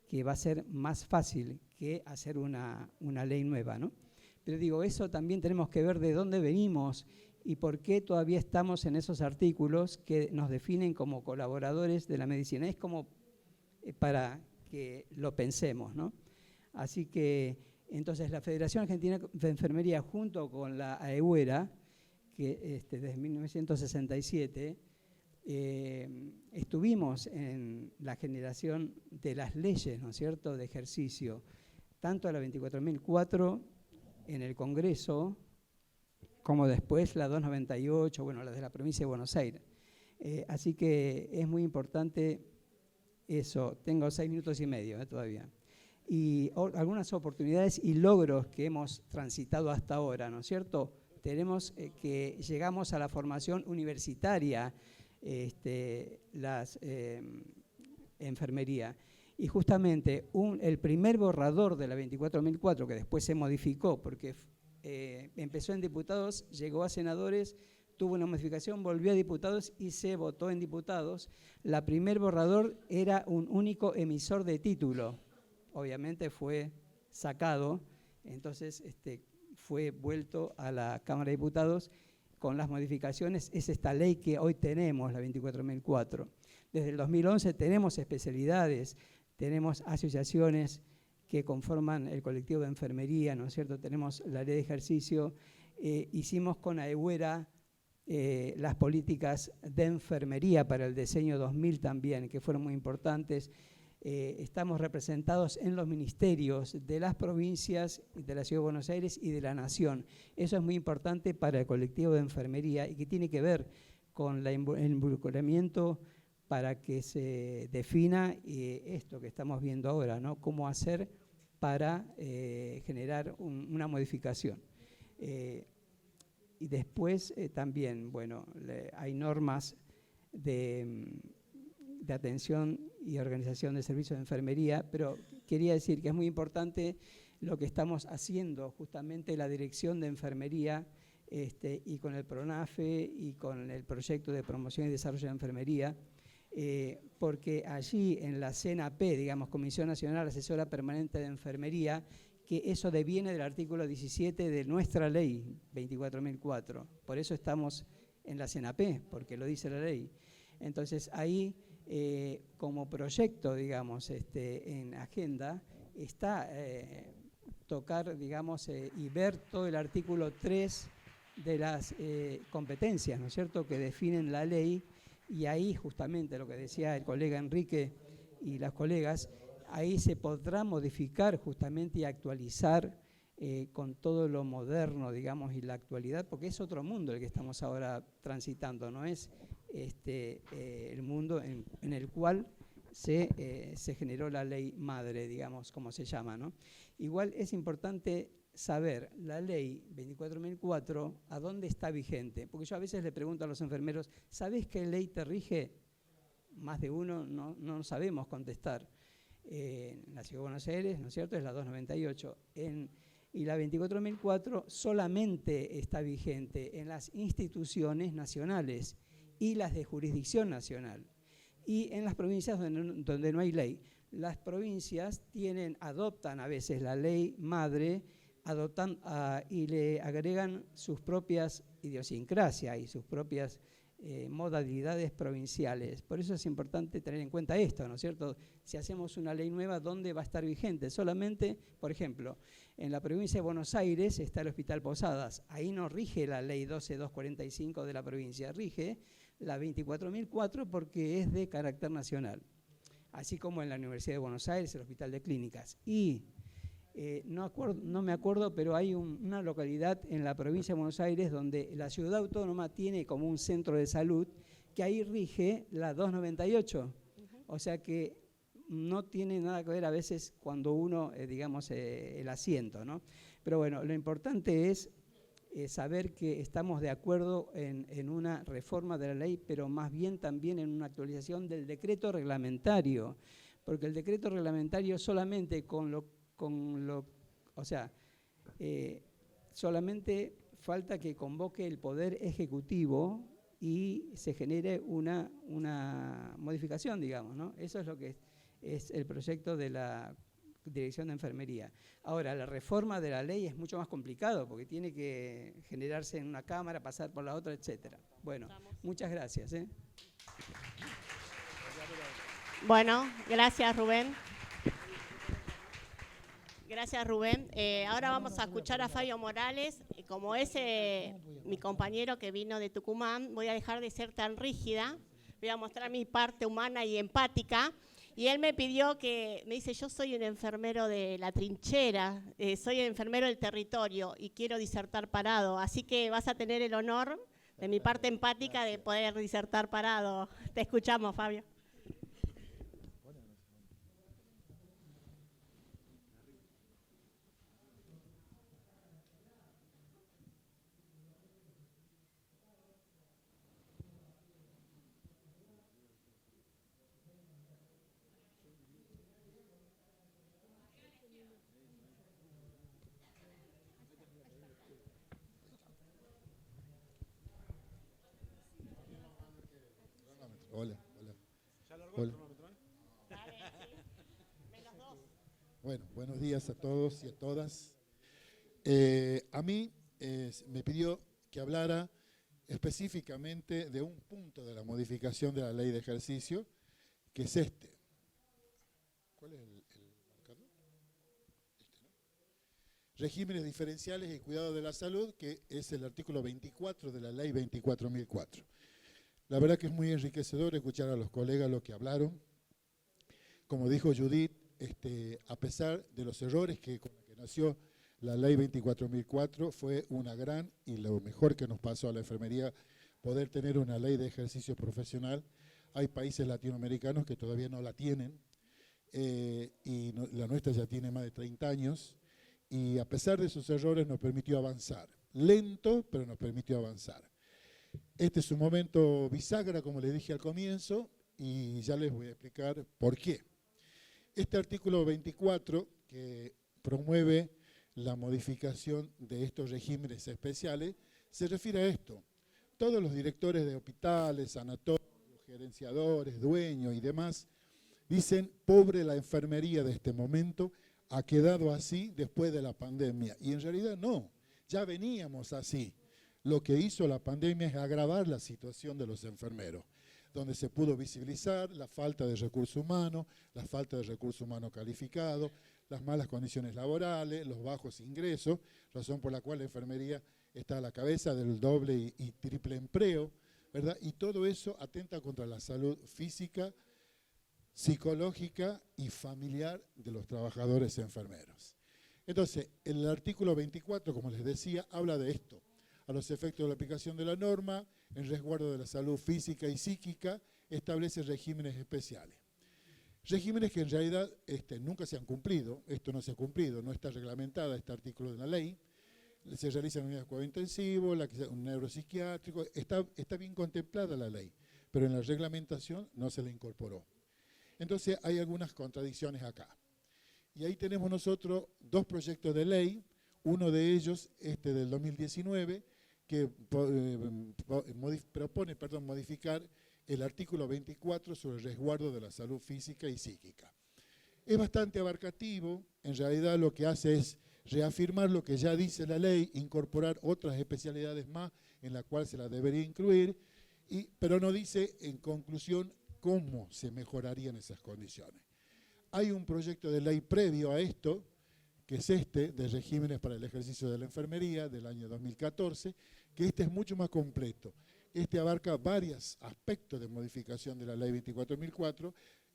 C: que va a ser más fácil que hacer una ley nueva, ¿no? Pero digo, eso también tenemos que ver de dónde venimos y por qué todavía estamos en esos artículos que nos definen como colaboradores de la medicina. Es como para que lo pensemos, ¿no? Así que, entonces, la Federación Argentina de Enfermería, junto con la AEUERA, que desde 1967, estuvimos en la generación de las leyes, ¿no es cierto?, de ejercicio, tanto la 24.004 en el Congreso, como después la 298, bueno, la de la provincia de Buenos Aires. Así que es muy importante eso. Tengo 6 minutos y medio todavía. Y algunas oportunidades y logros que hemos transitado hasta ahora, ¿no es cierto? Tenemos que llegamos a la formación universitaria, enfermería. Y justamente el primer borrador de la 24.004, que después se modificó, porque empezó en diputados, llegó a senadores, tuvo una modificación, volvió a diputados y se votó en diputados. La primer borrador era un único emisor de título. Obviamente fue sacado, entonces fue vuelto a la Cámara de Diputados con las modificaciones. Es esta ley que hoy tenemos, la 24.004. Desde el 2011 tenemos especialidades, tenemos asociaciones que conforman el colectivo de enfermería, ¿no es cierto? Tenemos la ley de ejercicio. Hicimos con AEWERA las políticas de enfermería para el diseño 2000 también, que fueron muy importantes. Estamos representados en los ministerios de las provincias, de la Ciudad de Buenos Aires y de la Nación. Eso es muy importante para el colectivo de enfermería y que tiene que ver con el involucramiento para que se defina esto que estamos viendo ahora, ¿no? Cómo hacer para generar una modificación. Y después también, bueno, hay normas de atención y organización de servicios de enfermería, pero quería decir que es muy importante lo que estamos haciendo, justamente la Dirección de Enfermería y con el PRONAFE y con el proyecto de promoción y desarrollo de enfermería, porque allí en la CNAP, digamos, Comisión Nacional Asesora Permanente de Enfermería, que eso deviene del artículo 17 de nuestra ley 24.004. Por eso estamos en la CNAP, porque lo dice la ley. Entonces ahí, como proyecto, digamos, en agenda, está tocar, digamos, y ver todo el artículo 3 de las competencias, ¿no es cierto?, que definen la ley, y ahí justamente lo que decía el colega Enrique y las colegas, ahí se podrá modificar justamente y actualizar con todo lo moderno, digamos, y la actualidad, porque es otro mundo el que estamos ahora transitando, no es el mundo en el cual se generó la ley madre, digamos, como se llama, ¿no? Igual es importante saber la ley 24.004 a dónde está vigente, porque yo a veces le pregunto a los enfermeros, ¿sabés qué ley te rige? Más de uno no sabemos contestar. En la Ciudad de Buenos Aires, ¿no es cierto?, es la 298. Y la 24.004 solamente está vigente en las instituciones nacionales y las de jurisdicción nacional. Y en las provincias donde no hay ley. Las provincias adoptan a veces la ley madre, adoptan y le agregan sus propias idiosincrasias y sus propias modalidades provinciales. Por eso es importante tener en cuenta esto, ¿no es cierto? Si hacemos una ley nueva, ¿dónde va a estar vigente? Solamente, por ejemplo, en la provincia de Buenos Aires está el Hospital Posadas. Ahí no rige la ley 12245 de la provincia, rige la 24.004 porque es de carácter nacional. Así como en la Universidad de Buenos Aires, el Hospital de Clínicas. Y no me acuerdo, pero hay una localidad en la provincia de Buenos Aires donde la ciudad autónoma tiene como un centro de salud que ahí rige la 298. O sea que no tiene nada que ver a veces cuando uno, digamos, el asiento, ¿no? Pero bueno, lo importante es saber que estamos de acuerdo en una reforma de la ley, pero más bien también en una actualización del decreto reglamentario, porque el decreto reglamentario solamente solamente falta que convoque el Poder Ejecutivo y se genere una modificación, digamos, ¿no? Eso es lo que es el proyecto de la Dirección de Enfermería. Ahora, la reforma de la ley es mucho más complicado porque tiene que generarse en una cámara, pasar por la otra, etcétera. Bueno, muchas gracias.
A: Bueno, gracias, Rubén. Gracias, Rubén. Ahora vamos a escuchar a Fabio Morales. Como es mi compañero que vino de Tucumán, voy a dejar de ser tan rígida. voy a mostrar mi parte humana y empática. Y él me pidió me dice, yo soy un enfermero de la trinchera, soy enfermero del territorio y quiero disertar parado. Así que vas a tener el honor de mi parte empática de poder disertar parado. Te escuchamos, Fabio.
D: Hola, hola.
E: ¿Ya largó el cronómetro?
D: Bueno, buenos días a todos y a todas. A mí me pidió que hablara específicamente de un punto de la modificación de la ley de ejercicio, que es este. ¿Cuál es el marcador? ¿no? Regímenes diferenciales y cuidado de la salud, que es el artículo 24 de la ley 24.004. La verdad que es muy enriquecedor escuchar a los colegas lo que hablaron. Como dijo Judith, a pesar de los errores con los que nació la ley 24.004, fue una gran y lo mejor que nos pasó a la enfermería poder tener una ley de ejercicio profesional. Hay países latinoamericanos que todavía no la tienen la nuestra ya tiene más de 30 años y a pesar de sus errores nos permitió avanzar. Lento, pero nos permitió avanzar. Este es un momento bisagra, como les dije al comienzo, y ya les voy a explicar por qué. Este artículo 24, que promueve la modificación de estos regímenes especiales, se refiere a esto. Todos los directores de hospitales, sanatorios, gerenciadores, dueños y demás, dicen, pobre la enfermería de este momento, ha quedado así después de la pandemia. Y en realidad no, ya veníamos así. Lo que hizo la pandemia es agravar la situación de los enfermeros, donde se pudo visibilizar la falta de recursos humanos, la falta de recursos humanos calificados, las malas condiciones laborales, los bajos ingresos, razón por la cual la enfermería está a la cabeza del doble y triple empleo, ¿verdad? Y todo eso atenta contra la salud física, psicológica y familiar de los trabajadores enfermeros. Entonces, el artículo 24, como les decía, habla de esto. A los efectos de la aplicación de la norma, en resguardo de la salud física y psíquica, establece regímenes especiales. Regímenes que en realidad nunca se han cumplido, esto no se ha cumplido, no está reglamentada este artículo de la ley, se realiza en unidades de cuidado intensivo, un neuropsiquiátrico, está bien contemplada la ley, pero en la reglamentación no se la incorporó. Entonces hay algunas contradicciones acá. Y ahí tenemos nosotros dos proyectos de ley, uno de ellos, del 2019, que propone modificar el artículo 24 sobre el resguardo de la salud física y psíquica. Es bastante abarcativo, en realidad lo que hace es reafirmar lo que ya dice la ley, incorporar otras especialidades más en las cuales se las debería incluir, pero no dice en conclusión cómo se mejorarían esas condiciones. Hay un proyecto de ley previo a esto, que es de regímenes para el ejercicio de la enfermería del año 2014, que es mucho más completo. Abarca varios aspectos de modificación de la ley 24.004,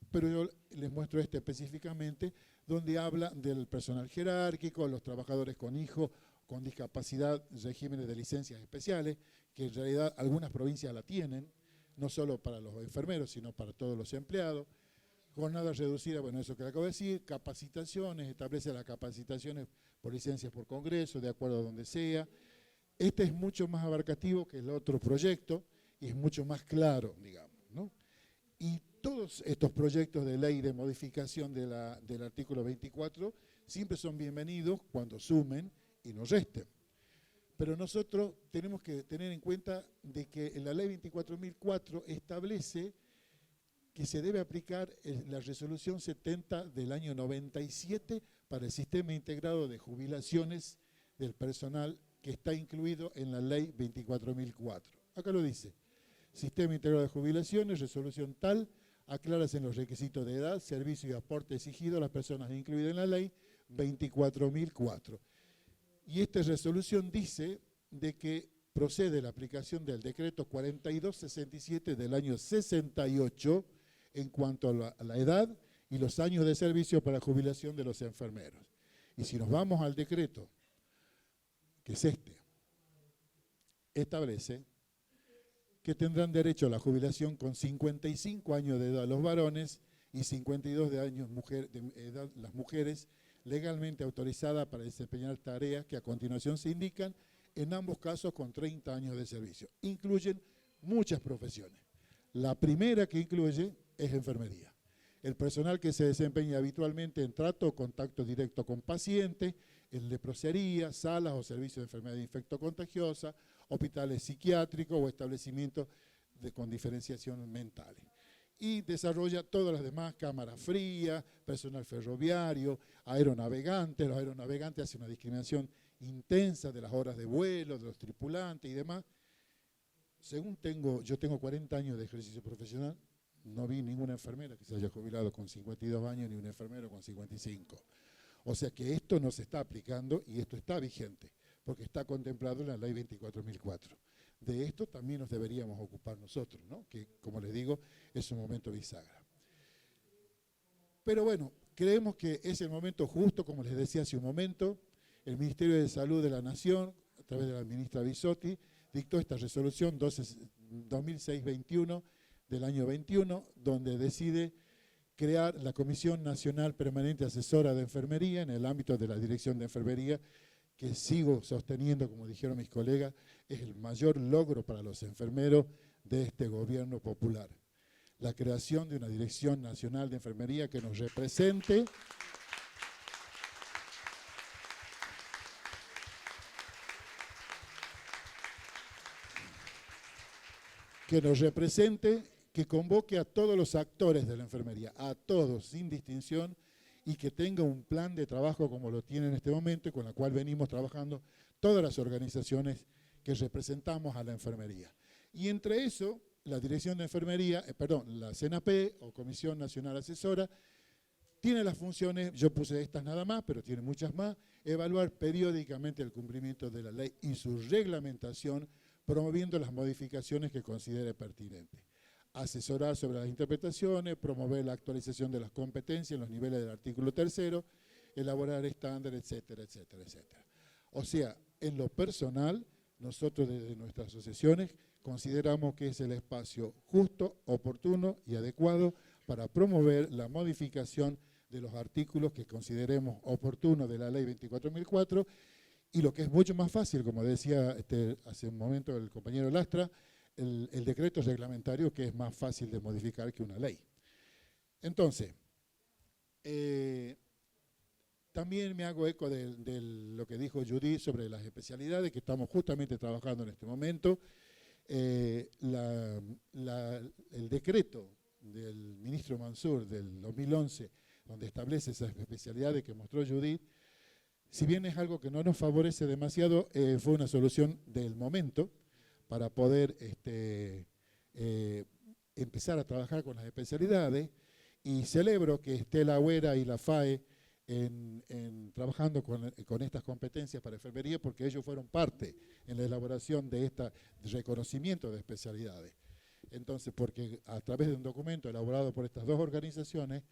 D: pero yo les muestro específicamente, donde habla del personal jerárquico, los trabajadores con hijos, con discapacidad, regímenes de licencias especiales, que en realidad algunas provincias la tienen, no solo para los enfermeros, sino para todos los empleados. Jornada reducida, bueno, eso que le acabo de decir, capacitaciones, establece las capacitaciones por licencias por congreso, de acuerdo a donde sea. Este es mucho más abarcativo que el otro proyecto y es mucho más claro, digamos, ¿no? Y todos estos proyectos de ley de modificación del artículo 24 siempre son bienvenidos cuando sumen y no resten. Pero nosotros tenemos que tener en cuenta de que en la ley 24.004 establece que se debe aplicar la resolución 70 del año 97 para el sistema integrado de jubilaciones del personal que está incluido en la ley 24.004. Acá lo dice, sistema integrado de jubilaciones, resolución tal, aclaras en los requisitos de edad, servicio y aporte exigido a las personas incluidas en la ley 24.004. Y esta resolución dice de que procede la aplicación del decreto 4267 del año 68 en cuanto a la edad y los años de servicio para jubilación de los enfermeros. Y si nos vamos al decreto, que es establece que tendrán derecho a la jubilación con 55 años de edad los varones y 52 de años de edad las mujeres, legalmente autorizadas para desempeñar tareas que a continuación se indican, en ambos casos con 30 años de servicio. Incluyen muchas profesiones. La primera que incluye es enfermería. El personal que se desempeña habitualmente en trato o contacto directo con pacientes, en leprosería, salas o servicios de enfermedad infectocontagiosa, hospitales psiquiátricos o establecimientos con diferenciación mentales. Y desarrolla todas las demás, cámaras frías, personal ferroviario, aeronavegantes. Los aeronavegantes hacen una discriminación intensa de las horas de vuelo, de los tripulantes y demás. Yo tengo 40 años de ejercicio profesional, no vi ninguna enfermera que se haya jubilado con 52 años ni un enfermero con 55. O sea que esto no se está aplicando y esto está vigente, porque está contemplado en la ley 24.004. De esto también nos deberíamos ocupar nosotros, ¿no? Que, como les digo, es un momento bisagra. Pero bueno, creemos que es el momento justo, como les decía hace un momento. El Ministerio de Salud de la Nación, a través de la ministra Bisotti, dictó esta resolución 2621 del año 21, donde decide crear la Comisión Nacional Permanente Asesora de Enfermería en el ámbito de la Dirección de Enfermería, que sigo sosteniendo, como dijeron mis colegas, es el mayor logro para los enfermeros de este gobierno popular. La creación de una Dirección Nacional de Enfermería que nos represente, que convoque a todos los actores de la enfermería, a todos, sin distinción, y que tenga un plan de trabajo como lo tiene en este momento y con la cual venimos trabajando todas las organizaciones que representamos a la enfermería. Y entre eso, la Dirección de Enfermería, la CNAP o Comisión Nacional Asesora, tiene las funciones, yo puse estas nada más, pero tiene muchas más, evaluar periódicamente el cumplimiento de la ley y su reglamentación, promoviendo las modificaciones que considere pertinentes. Asesorar sobre las interpretaciones, promover la actualización de las competencias en los niveles del artículo 3º, elaborar estándares, etcétera, etcétera, etcétera. O sea, en lo personal, nosotros desde nuestras asociaciones consideramos que es el espacio justo, oportuno y adecuado para promover la modificación de los artículos que consideremos oportunos de la ley 24.004 y lo que es mucho más fácil, como decía hace un momento el compañero Lastra, el decreto reglamentario que es más fácil de modificar que una ley. Entonces, también me hago eco de lo que dijo Judith sobre las especialidades que estamos justamente trabajando en este momento. El decreto del ministro Mansur del 2011, donde establece esas especialidades que mostró Judith, si bien es algo que no nos favorece demasiado, fue una solución del momento para poder empezar a trabajar con las especialidades, y celebro que esté la UERA y la FAE trabajando con estas competencias para enfermería, porque ellos fueron parte en la elaboración de este reconocimiento de especialidades. Entonces, porque a través de un documento elaborado por estas dos organizaciones,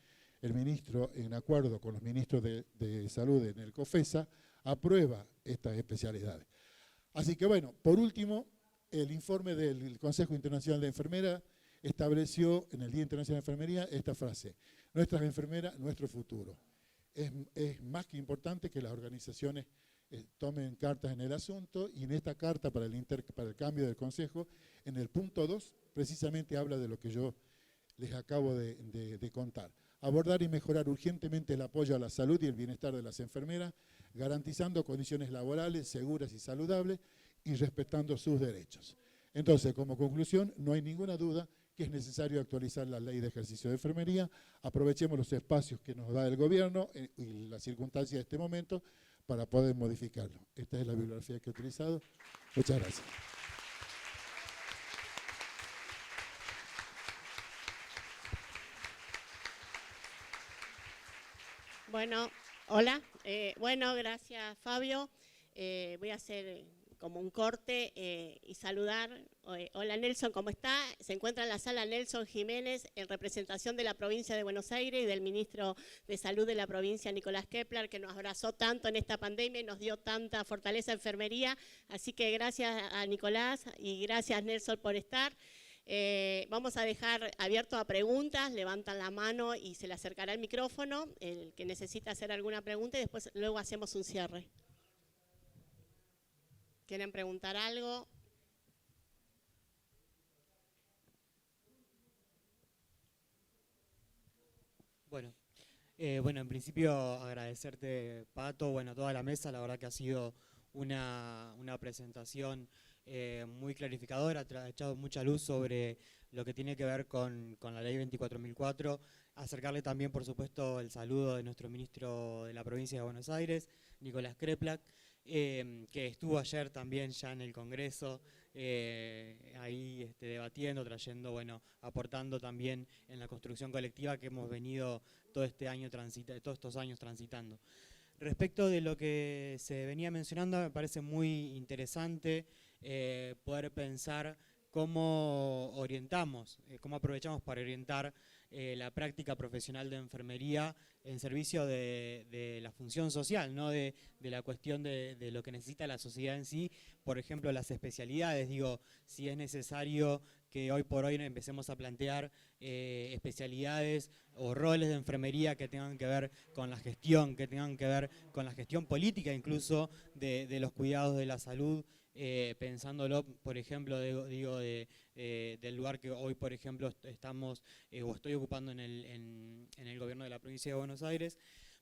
D: el ministro, en acuerdo con los ministros de salud en el COFESA, aprueba estas especialidades. Así que bueno, por último, el informe del Consejo Internacional de Enfermeras estableció en el Día Internacional de Enfermería esta frase: nuestras enfermeras, nuestro futuro. Es más que importante que las organizaciones tomen cartas en el asunto, y en esta carta para el cambio del Consejo, en el punto 2, precisamente habla de lo que yo les acabo de contar. Abordar y mejorar urgentemente el apoyo a la salud y el bienestar de las enfermeras, garantizando condiciones laborales seguras y saludables y respetando sus derechos. Entonces, como conclusión, no hay ninguna duda que es necesario actualizar la ley de ejercicio de enfermería. Aprovechemos los espacios que nos da el gobierno y las circunstancias de este momento para poder modificarlo. Esta es la bibliografía que he utilizado. Muchas gracias.
A: Bueno, hola. Bueno, gracias, Fabio. Voy a ser como un corte y saludar. Hola Nelson, ¿cómo está? Se encuentra en la sala Nelson Jiménez en representación de la provincia de Buenos Aires y del ministro de Salud de la provincia, Nicolás Kepler, que nos abrazó tanto en esta pandemia y nos dio tanta fortaleza en enfermería. Así que gracias a Nicolás y gracias Nelson por estar. Vamos a dejar abierto a preguntas, levantan la mano y se le acercará el micrófono, el que necesita hacer alguna pregunta, y después luego hacemos un cierre. ¿Quieren preguntar algo?
F: Bueno, en principio agradecerte, Pato, toda la mesa, la verdad que ha sido una presentación muy clarificadora, ha echado mucha luz sobre lo que tiene que ver con la ley 24.004, acercarle también, por supuesto, el saludo de nuestro ministro de la provincia de Buenos Aires, Nicolás Kreplak, que estuvo ayer también ya en el Congreso, ahí debatiendo, trayendo, aportando también en la construcción colectiva que hemos venido todos estos años transitando. Respecto de lo que se venía mencionando, me parece muy interesante poder pensar cómo orientamos, cómo aprovechamos para orientar la práctica profesional de enfermería en servicio de la función social, no de la cuestión de lo que necesita la sociedad en sí. Por ejemplo, las especialidades, si es necesario que hoy por hoy empecemos a plantear especialidades o roles de enfermería que tengan que ver con la gestión, que tengan que ver con la gestión política incluso de los cuidados de la salud, pensándolo, por ejemplo, del lugar que hoy, por ejemplo, estamos o estoy ocupando en el gobierno de la provincia de Buenos Aires,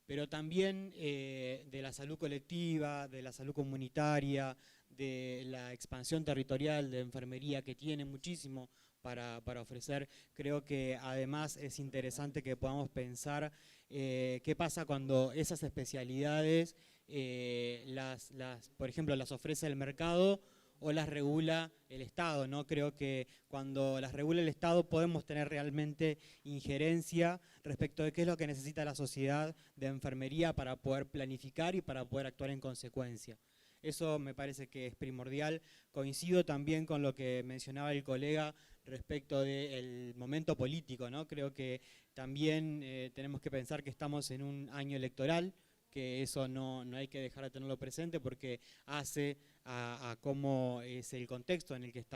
F: pero también de la salud colectiva, de la salud comunitaria, de la expansión territorial de enfermería, que tiene muchísimo para ofrecer. Creo que además es interesante que podamos pensar qué pasa cuando esas especialidades por ejemplo, las ofrece el mercado o las regula el Estado, ¿no? Creo que cuando las regula el Estado podemos tener realmente injerencia respecto de qué es lo que necesita la sociedad de enfermería para poder planificar y para poder actuar en consecuencia. Eso me parece que es primordial. Coincido también con lo que mencionaba el colega respecto del momento político, ¿no? Creo que también tenemos que pensar que estamos en un año electoral, que eso no hay que dejar de tenerlo presente porque hace a cómo es el contexto en el que se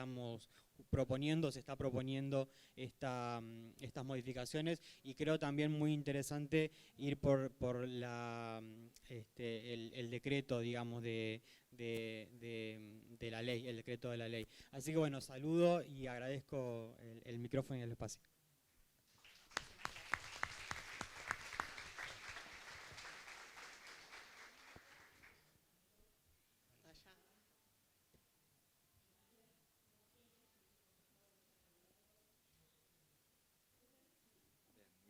F: está proponiendo estas modificaciones, y creo también muy interesante ir por el decreto, digamos, de la ley, el decreto de la ley. Así que saludo y agradezco el micrófono y el espacio.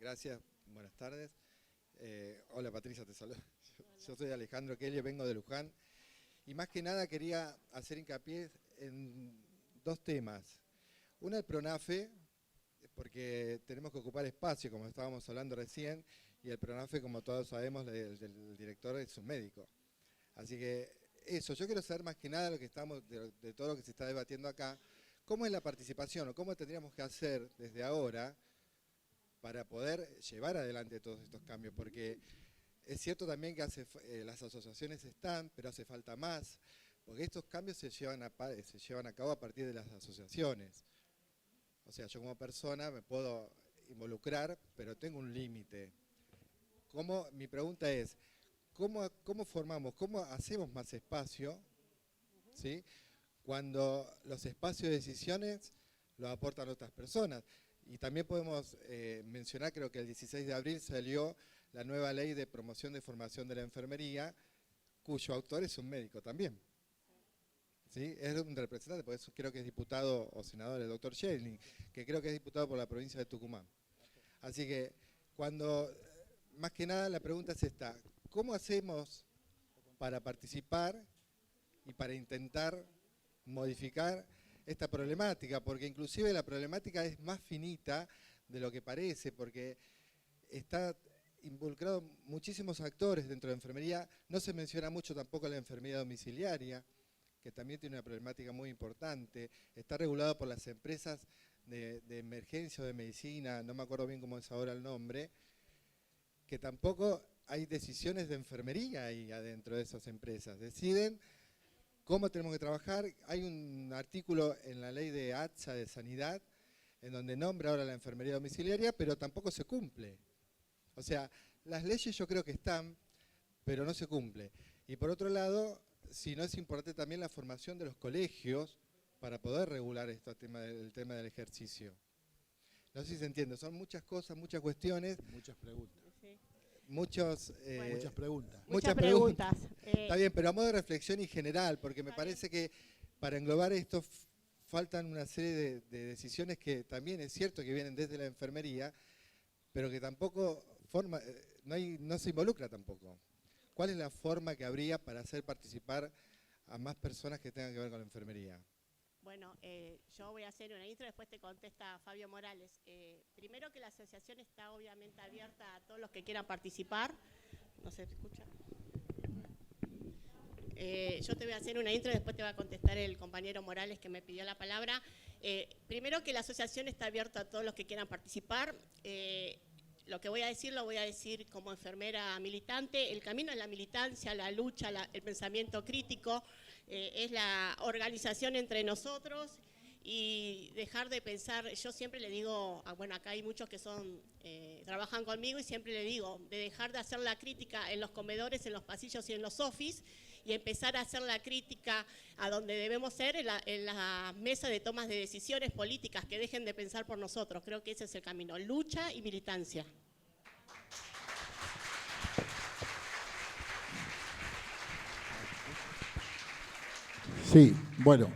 G: Gracias, buenas tardes. Hola Patricia, te saludo. Yo soy Alejandro Kelly, vengo de Luján. Y más que nada quería hacer hincapié en dos temas. Uno, el PRONAFE, porque tenemos que ocupar espacio, como estábamos hablando recién, y el PRONAFE, como todos sabemos, el director es un médico. Así que eso, yo quiero saber más que nada de todo lo que se está debatiendo acá, cómo es la participación o cómo tendríamos que hacer desde ahora para poder llevar adelante todos estos cambios, porque es cierto también que las asociaciones están, pero hace falta más, porque estos cambios se llevan a cabo a partir de las asociaciones. O sea, yo como persona me puedo involucrar, pero tengo un límite. Mi pregunta es, ¿cómo hacemos más espacio, ¿sí?, cuando los espacios de decisiones los aportan otras personas? Y también podemos mencionar, creo que el 16 de abril salió la nueva ley de promoción de formación de la enfermería, cuyo autor es un médico también. ¿Sí? Es un representante, por eso creo que es diputado o senador, el doctor Schelling, que creo que es diputado por la provincia de Tucumán. Así que, más que nada la pregunta es esta: ¿cómo hacemos para participar y para intentar modificar esta problemática? Porque inclusive la problemática es más finita de lo que parece, porque está involucrado muchísimos actores dentro de la enfermería. No se menciona mucho tampoco la enfermería domiciliaria, que también tiene una problemática muy importante. Está regulado por las empresas de emergencia o de medicina, no me acuerdo bien cómo es ahora el nombre, que tampoco hay decisiones de enfermería ahí adentro de esas empresas. Deciden cómo tenemos que trabajar. Hay un artículo en la ley de ATSA de Sanidad en donde nombra ahora la enfermería domiciliaria, pero tampoco se cumple. O sea, las leyes yo creo que están, pero no se cumple. Y por otro lado, si no es importante también la formación de los colegios para poder regular el tema del ejercicio. No sé si se entiende, son muchas cosas, muchas cuestiones.
D: Muchas preguntas.
A: Sí.
G: Muchas
D: Muchas preguntas.
A: Muchas preguntas.
G: Está bien, pero a modo de reflexión y general, porque me parece que para englobar esto faltan una serie de decisiones que también es cierto que vienen desde la enfermería, pero que tampoco no se involucra tampoco. ¿Cuál es la forma que habría para hacer participar a más personas que tengan que ver con la enfermería?
A: Bueno, yo voy a hacer una intro, después te contesta Fabio Morales. Primero que la asociación está obviamente abierta a todos los que quieran participar. No se escucha. Yo te voy a hacer una intro, después te va a contestar el compañero Morales que me pidió la palabra. Primero que la asociación está abierta a todos los que quieran participar. Lo que voy a decir lo voy a decir como enfermera militante. El camino es la militancia, la lucha, el pensamiento crítico, es la organización entre nosotros y dejar de pensar. Yo siempre le digo, bueno, acá hay muchos que trabajan conmigo y siempre le digo, de dejar de hacer la crítica en los comedores, en los pasillos y en los office y empezar a hacer la crítica a donde debemos ser, en la mesa de tomas de decisiones políticas, que dejen de pensar por nosotros. Creo que ese es el camino, lucha y militancia.
D: Sí, bueno,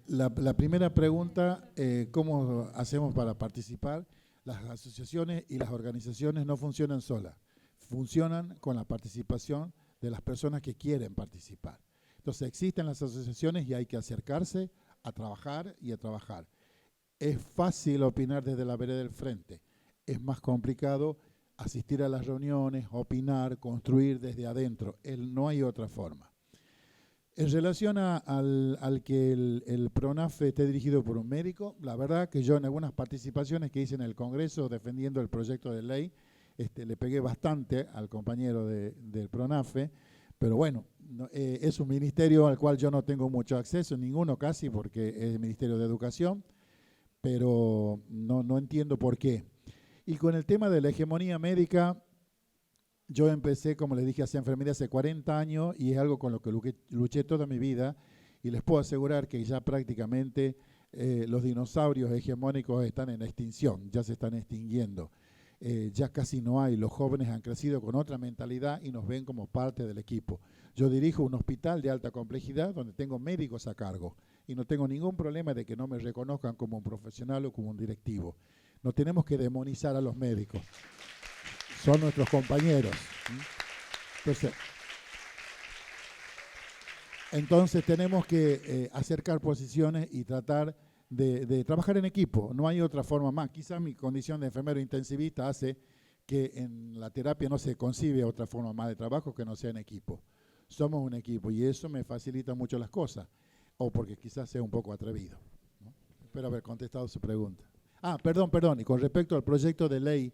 D: la primera pregunta, ¿cómo hacemos para participar? Las asociaciones y las organizaciones no funcionan solas, funcionan con la participación de las personas que quieren participar. Entonces existen las asociaciones y hay que acercarse a trabajar y a trabajar. Es fácil opinar desde la vereda del frente, es más complicado asistir a las reuniones, opinar, construir desde adentro. No hay otra forma. En relación al que el PRONAFE esté dirigido por un médico, la verdad que yo en algunas participaciones que hice en el Congreso defendiendo el proyecto de ley, le pegué bastante al compañero del PRONAFE, pero bueno, es un ministerio al cual yo no tengo mucho acceso, ninguno casi, porque es el Ministerio de Educación, pero no entiendo por qué. Y con el tema de la hegemonía médica, yo empecé, como les dije, a hacer enfermería hace 40 años y es algo con lo que luché toda mi vida y les puedo asegurar que ya prácticamente los dinosaurios hegemónicos están en extinción, ya se están extinguiendo. Ya casi no hay, los jóvenes han crecido con otra mentalidad y nos ven como parte del equipo. Yo dirijo un hospital de alta complejidad donde tengo médicos a cargo y no tengo ningún problema de que no me reconozcan como un profesional o como un directivo. No tenemos que demonizar a los médicos. Son nuestros compañeros. Entonces tenemos que acercar posiciones y tratar de trabajar en equipo. No hay otra forma más. Quizás mi condición de enfermero intensivista hace que en la terapia no se concibe otra forma más de trabajo que no sea en equipo. Somos un equipo y eso me facilita mucho las cosas. O porque quizás sea un poco atrevido, ¿no? Espero haber contestado su pregunta. Perdón. Y con respecto al proyecto de ley,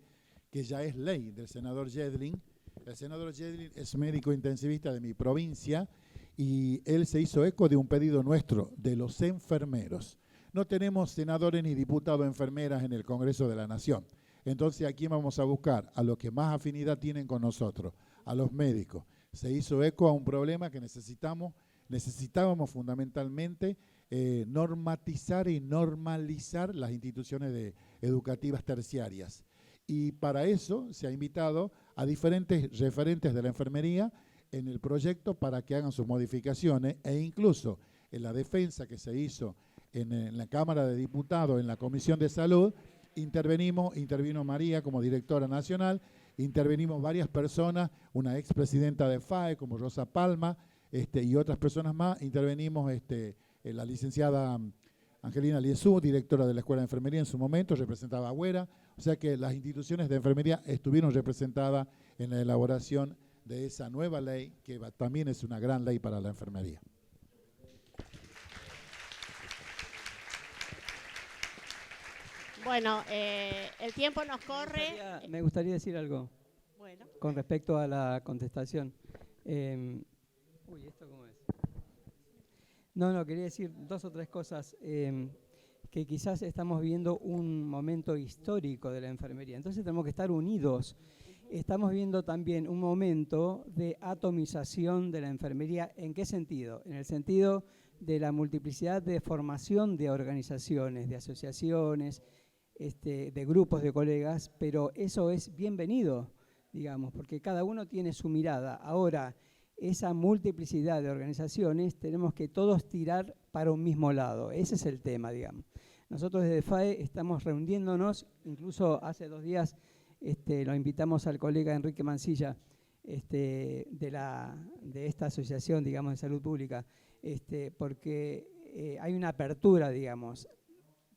D: que ya es ley del senador Yedlin, el senador Yedlin es médico intensivista de mi provincia y él se hizo eco de un pedido nuestro, de los enfermeros. No tenemos senadores ni diputados enfermeras en el Congreso de la Nación. Entonces aquí vamos a buscar a los que más afinidad tienen con nosotros, a los médicos. Se hizo eco a un problema que necesitábamos fundamentalmente normatizar y normalizar las instituciones educativas terciarias. Y para eso se ha invitado a diferentes referentes de la enfermería en el proyecto para que hagan sus modificaciones e incluso en la defensa que se hizo en la Cámara de Diputados, en la Comisión de Salud, intervino María como directora nacional, intervenimos varias personas, una expresidenta de FAE como Rosa Palma y otras personas más, intervenimos la licenciada Angelina Liesú, directora de la Escuela de Enfermería en su momento, representaba a Agüera, o sea que las instituciones de enfermería estuvieron representadas en la elaboración de esa nueva ley, que también es una gran ley para la enfermería.
A: Bueno, el tiempo nos corre.
C: Me gustaría decir algo
A: Bueno.
C: con respecto a la contestación. Uy, ¿esto cómo es? No, quería decir 2 o 3 cosas. Que quizás estamos viviendo un momento histórico de la enfermería. Entonces tenemos que estar unidos. Estamos viendo también un momento de atomización de la enfermería. ¿En qué sentido? En el sentido de la multiplicidad de formación de organizaciones, de asociaciones, de grupos de colegas, pero eso es bienvenido, digamos, porque cada uno tiene su mirada. Ahora, esa multiplicidad de organizaciones tenemos que todos tirar para un mismo lado. Ese es el tema, digamos. Nosotros desde FAE estamos reuniéndonos, incluso hace 2 días lo invitamos al colega Enrique Mancilla de esta asociación, digamos, de salud pública, porque hay una apertura, digamos,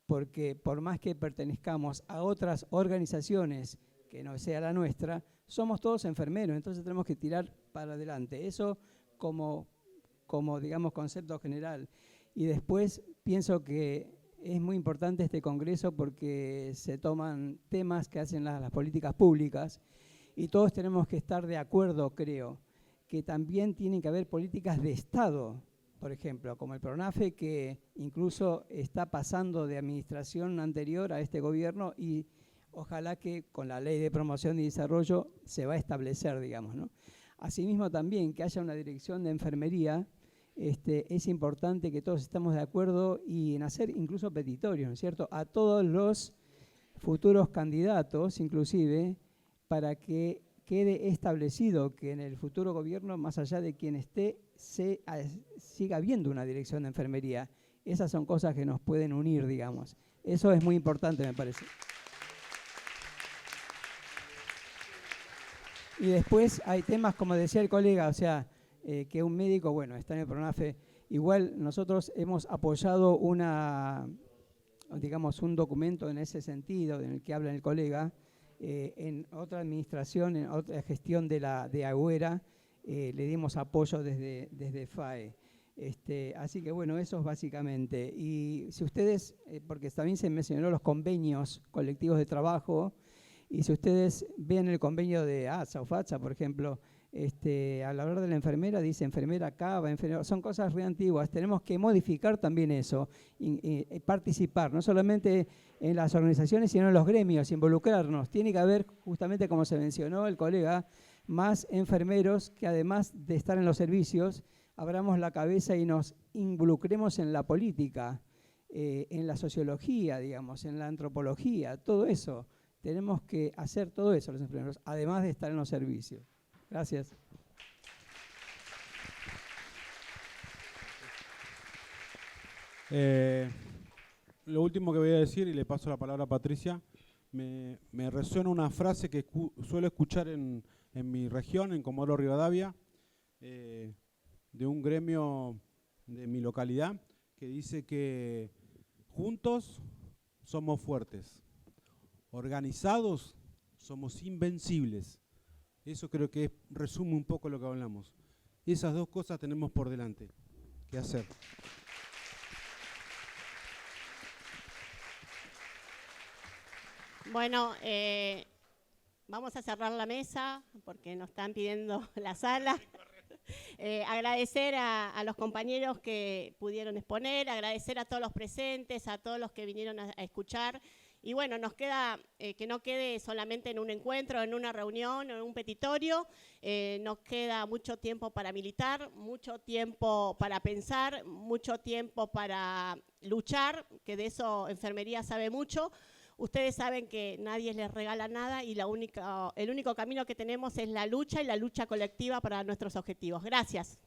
C: porque por más que pertenezcamos a otras organizaciones que no sea la nuestra, somos todos enfermeros, entonces tenemos que tirar para adelante. Eso como digamos, concepto general. Y después pienso que es muy importante este congreso porque se toman temas que hacen las políticas públicas y todos tenemos que estar de acuerdo, creo, que también tienen que haber políticas de Estado, por ejemplo, como el PRONAFE, que incluso está pasando de administración anterior a este gobierno y ojalá que con la Ley de Promoción y Desarrollo se va a establecer, digamos, ¿no? Asimismo también que haya una dirección de enfermería. Es importante que todos estemos de acuerdo y en hacer incluso petitorios, ¿no es cierto?, a todos los futuros candidatos, inclusive, para que quede establecido que en el futuro gobierno, más allá de quien esté, siga habiendo una dirección de enfermería. Esas son cosas que nos pueden unir, digamos. Eso es muy importante, me parece. Y después hay temas, como decía el colega, o sea, que un médico, bueno, está en el PRONAFE. Igual nosotros hemos apoyado un documento en ese sentido, en el que habla el colega, en otra administración, en otra gestión de Agüera, le dimos apoyo desde FAE. Así que bueno, eso es básicamente. Y si ustedes, porque también se mencionó los convenios colectivos de trabajo, y si ustedes ven el convenio de ASA o FATSA, por ejemplo, al hablar de la enfermera, dice enfermera cava, enfermera, son cosas re antiguas. Tenemos que modificar también eso, y participar, no solamente en las organizaciones, sino en los gremios, involucrarnos. Tiene que haber, justamente como se mencionó el colega, más enfermeros que además de estar en los servicios, abramos la cabeza y nos involucremos en la política, en la sociología, digamos, en la antropología, todo eso. Tenemos que hacer todo eso los enfermeros, además de estar en los servicios. Gracias.
E: Lo último que voy a decir, y le paso la palabra a Patricia, me resuena una frase que suelo escuchar en mi región, en Comodoro Rivadavia, de un gremio de mi localidad, que dice que juntos somos fuertes, organizados somos invencibles. Eso creo que resume un poco lo que hablamos. Y esas 2 cosas tenemos por delante que hacer.
A: Bueno, vamos a cerrar la mesa porque nos están pidiendo la sala. Agradecer a los compañeros que pudieron exponer, agradecer a todos los presentes, a todos los que vinieron a escuchar. Y bueno, nos queda que no quede solamente en un encuentro, en una reunión o en un petitorio. Nos queda mucho tiempo para militar, mucho tiempo para pensar, mucho tiempo para luchar, que de eso enfermería sabe mucho. Ustedes saben que nadie les regala nada y el único camino que tenemos es la lucha y la lucha colectiva para nuestros objetivos. Gracias.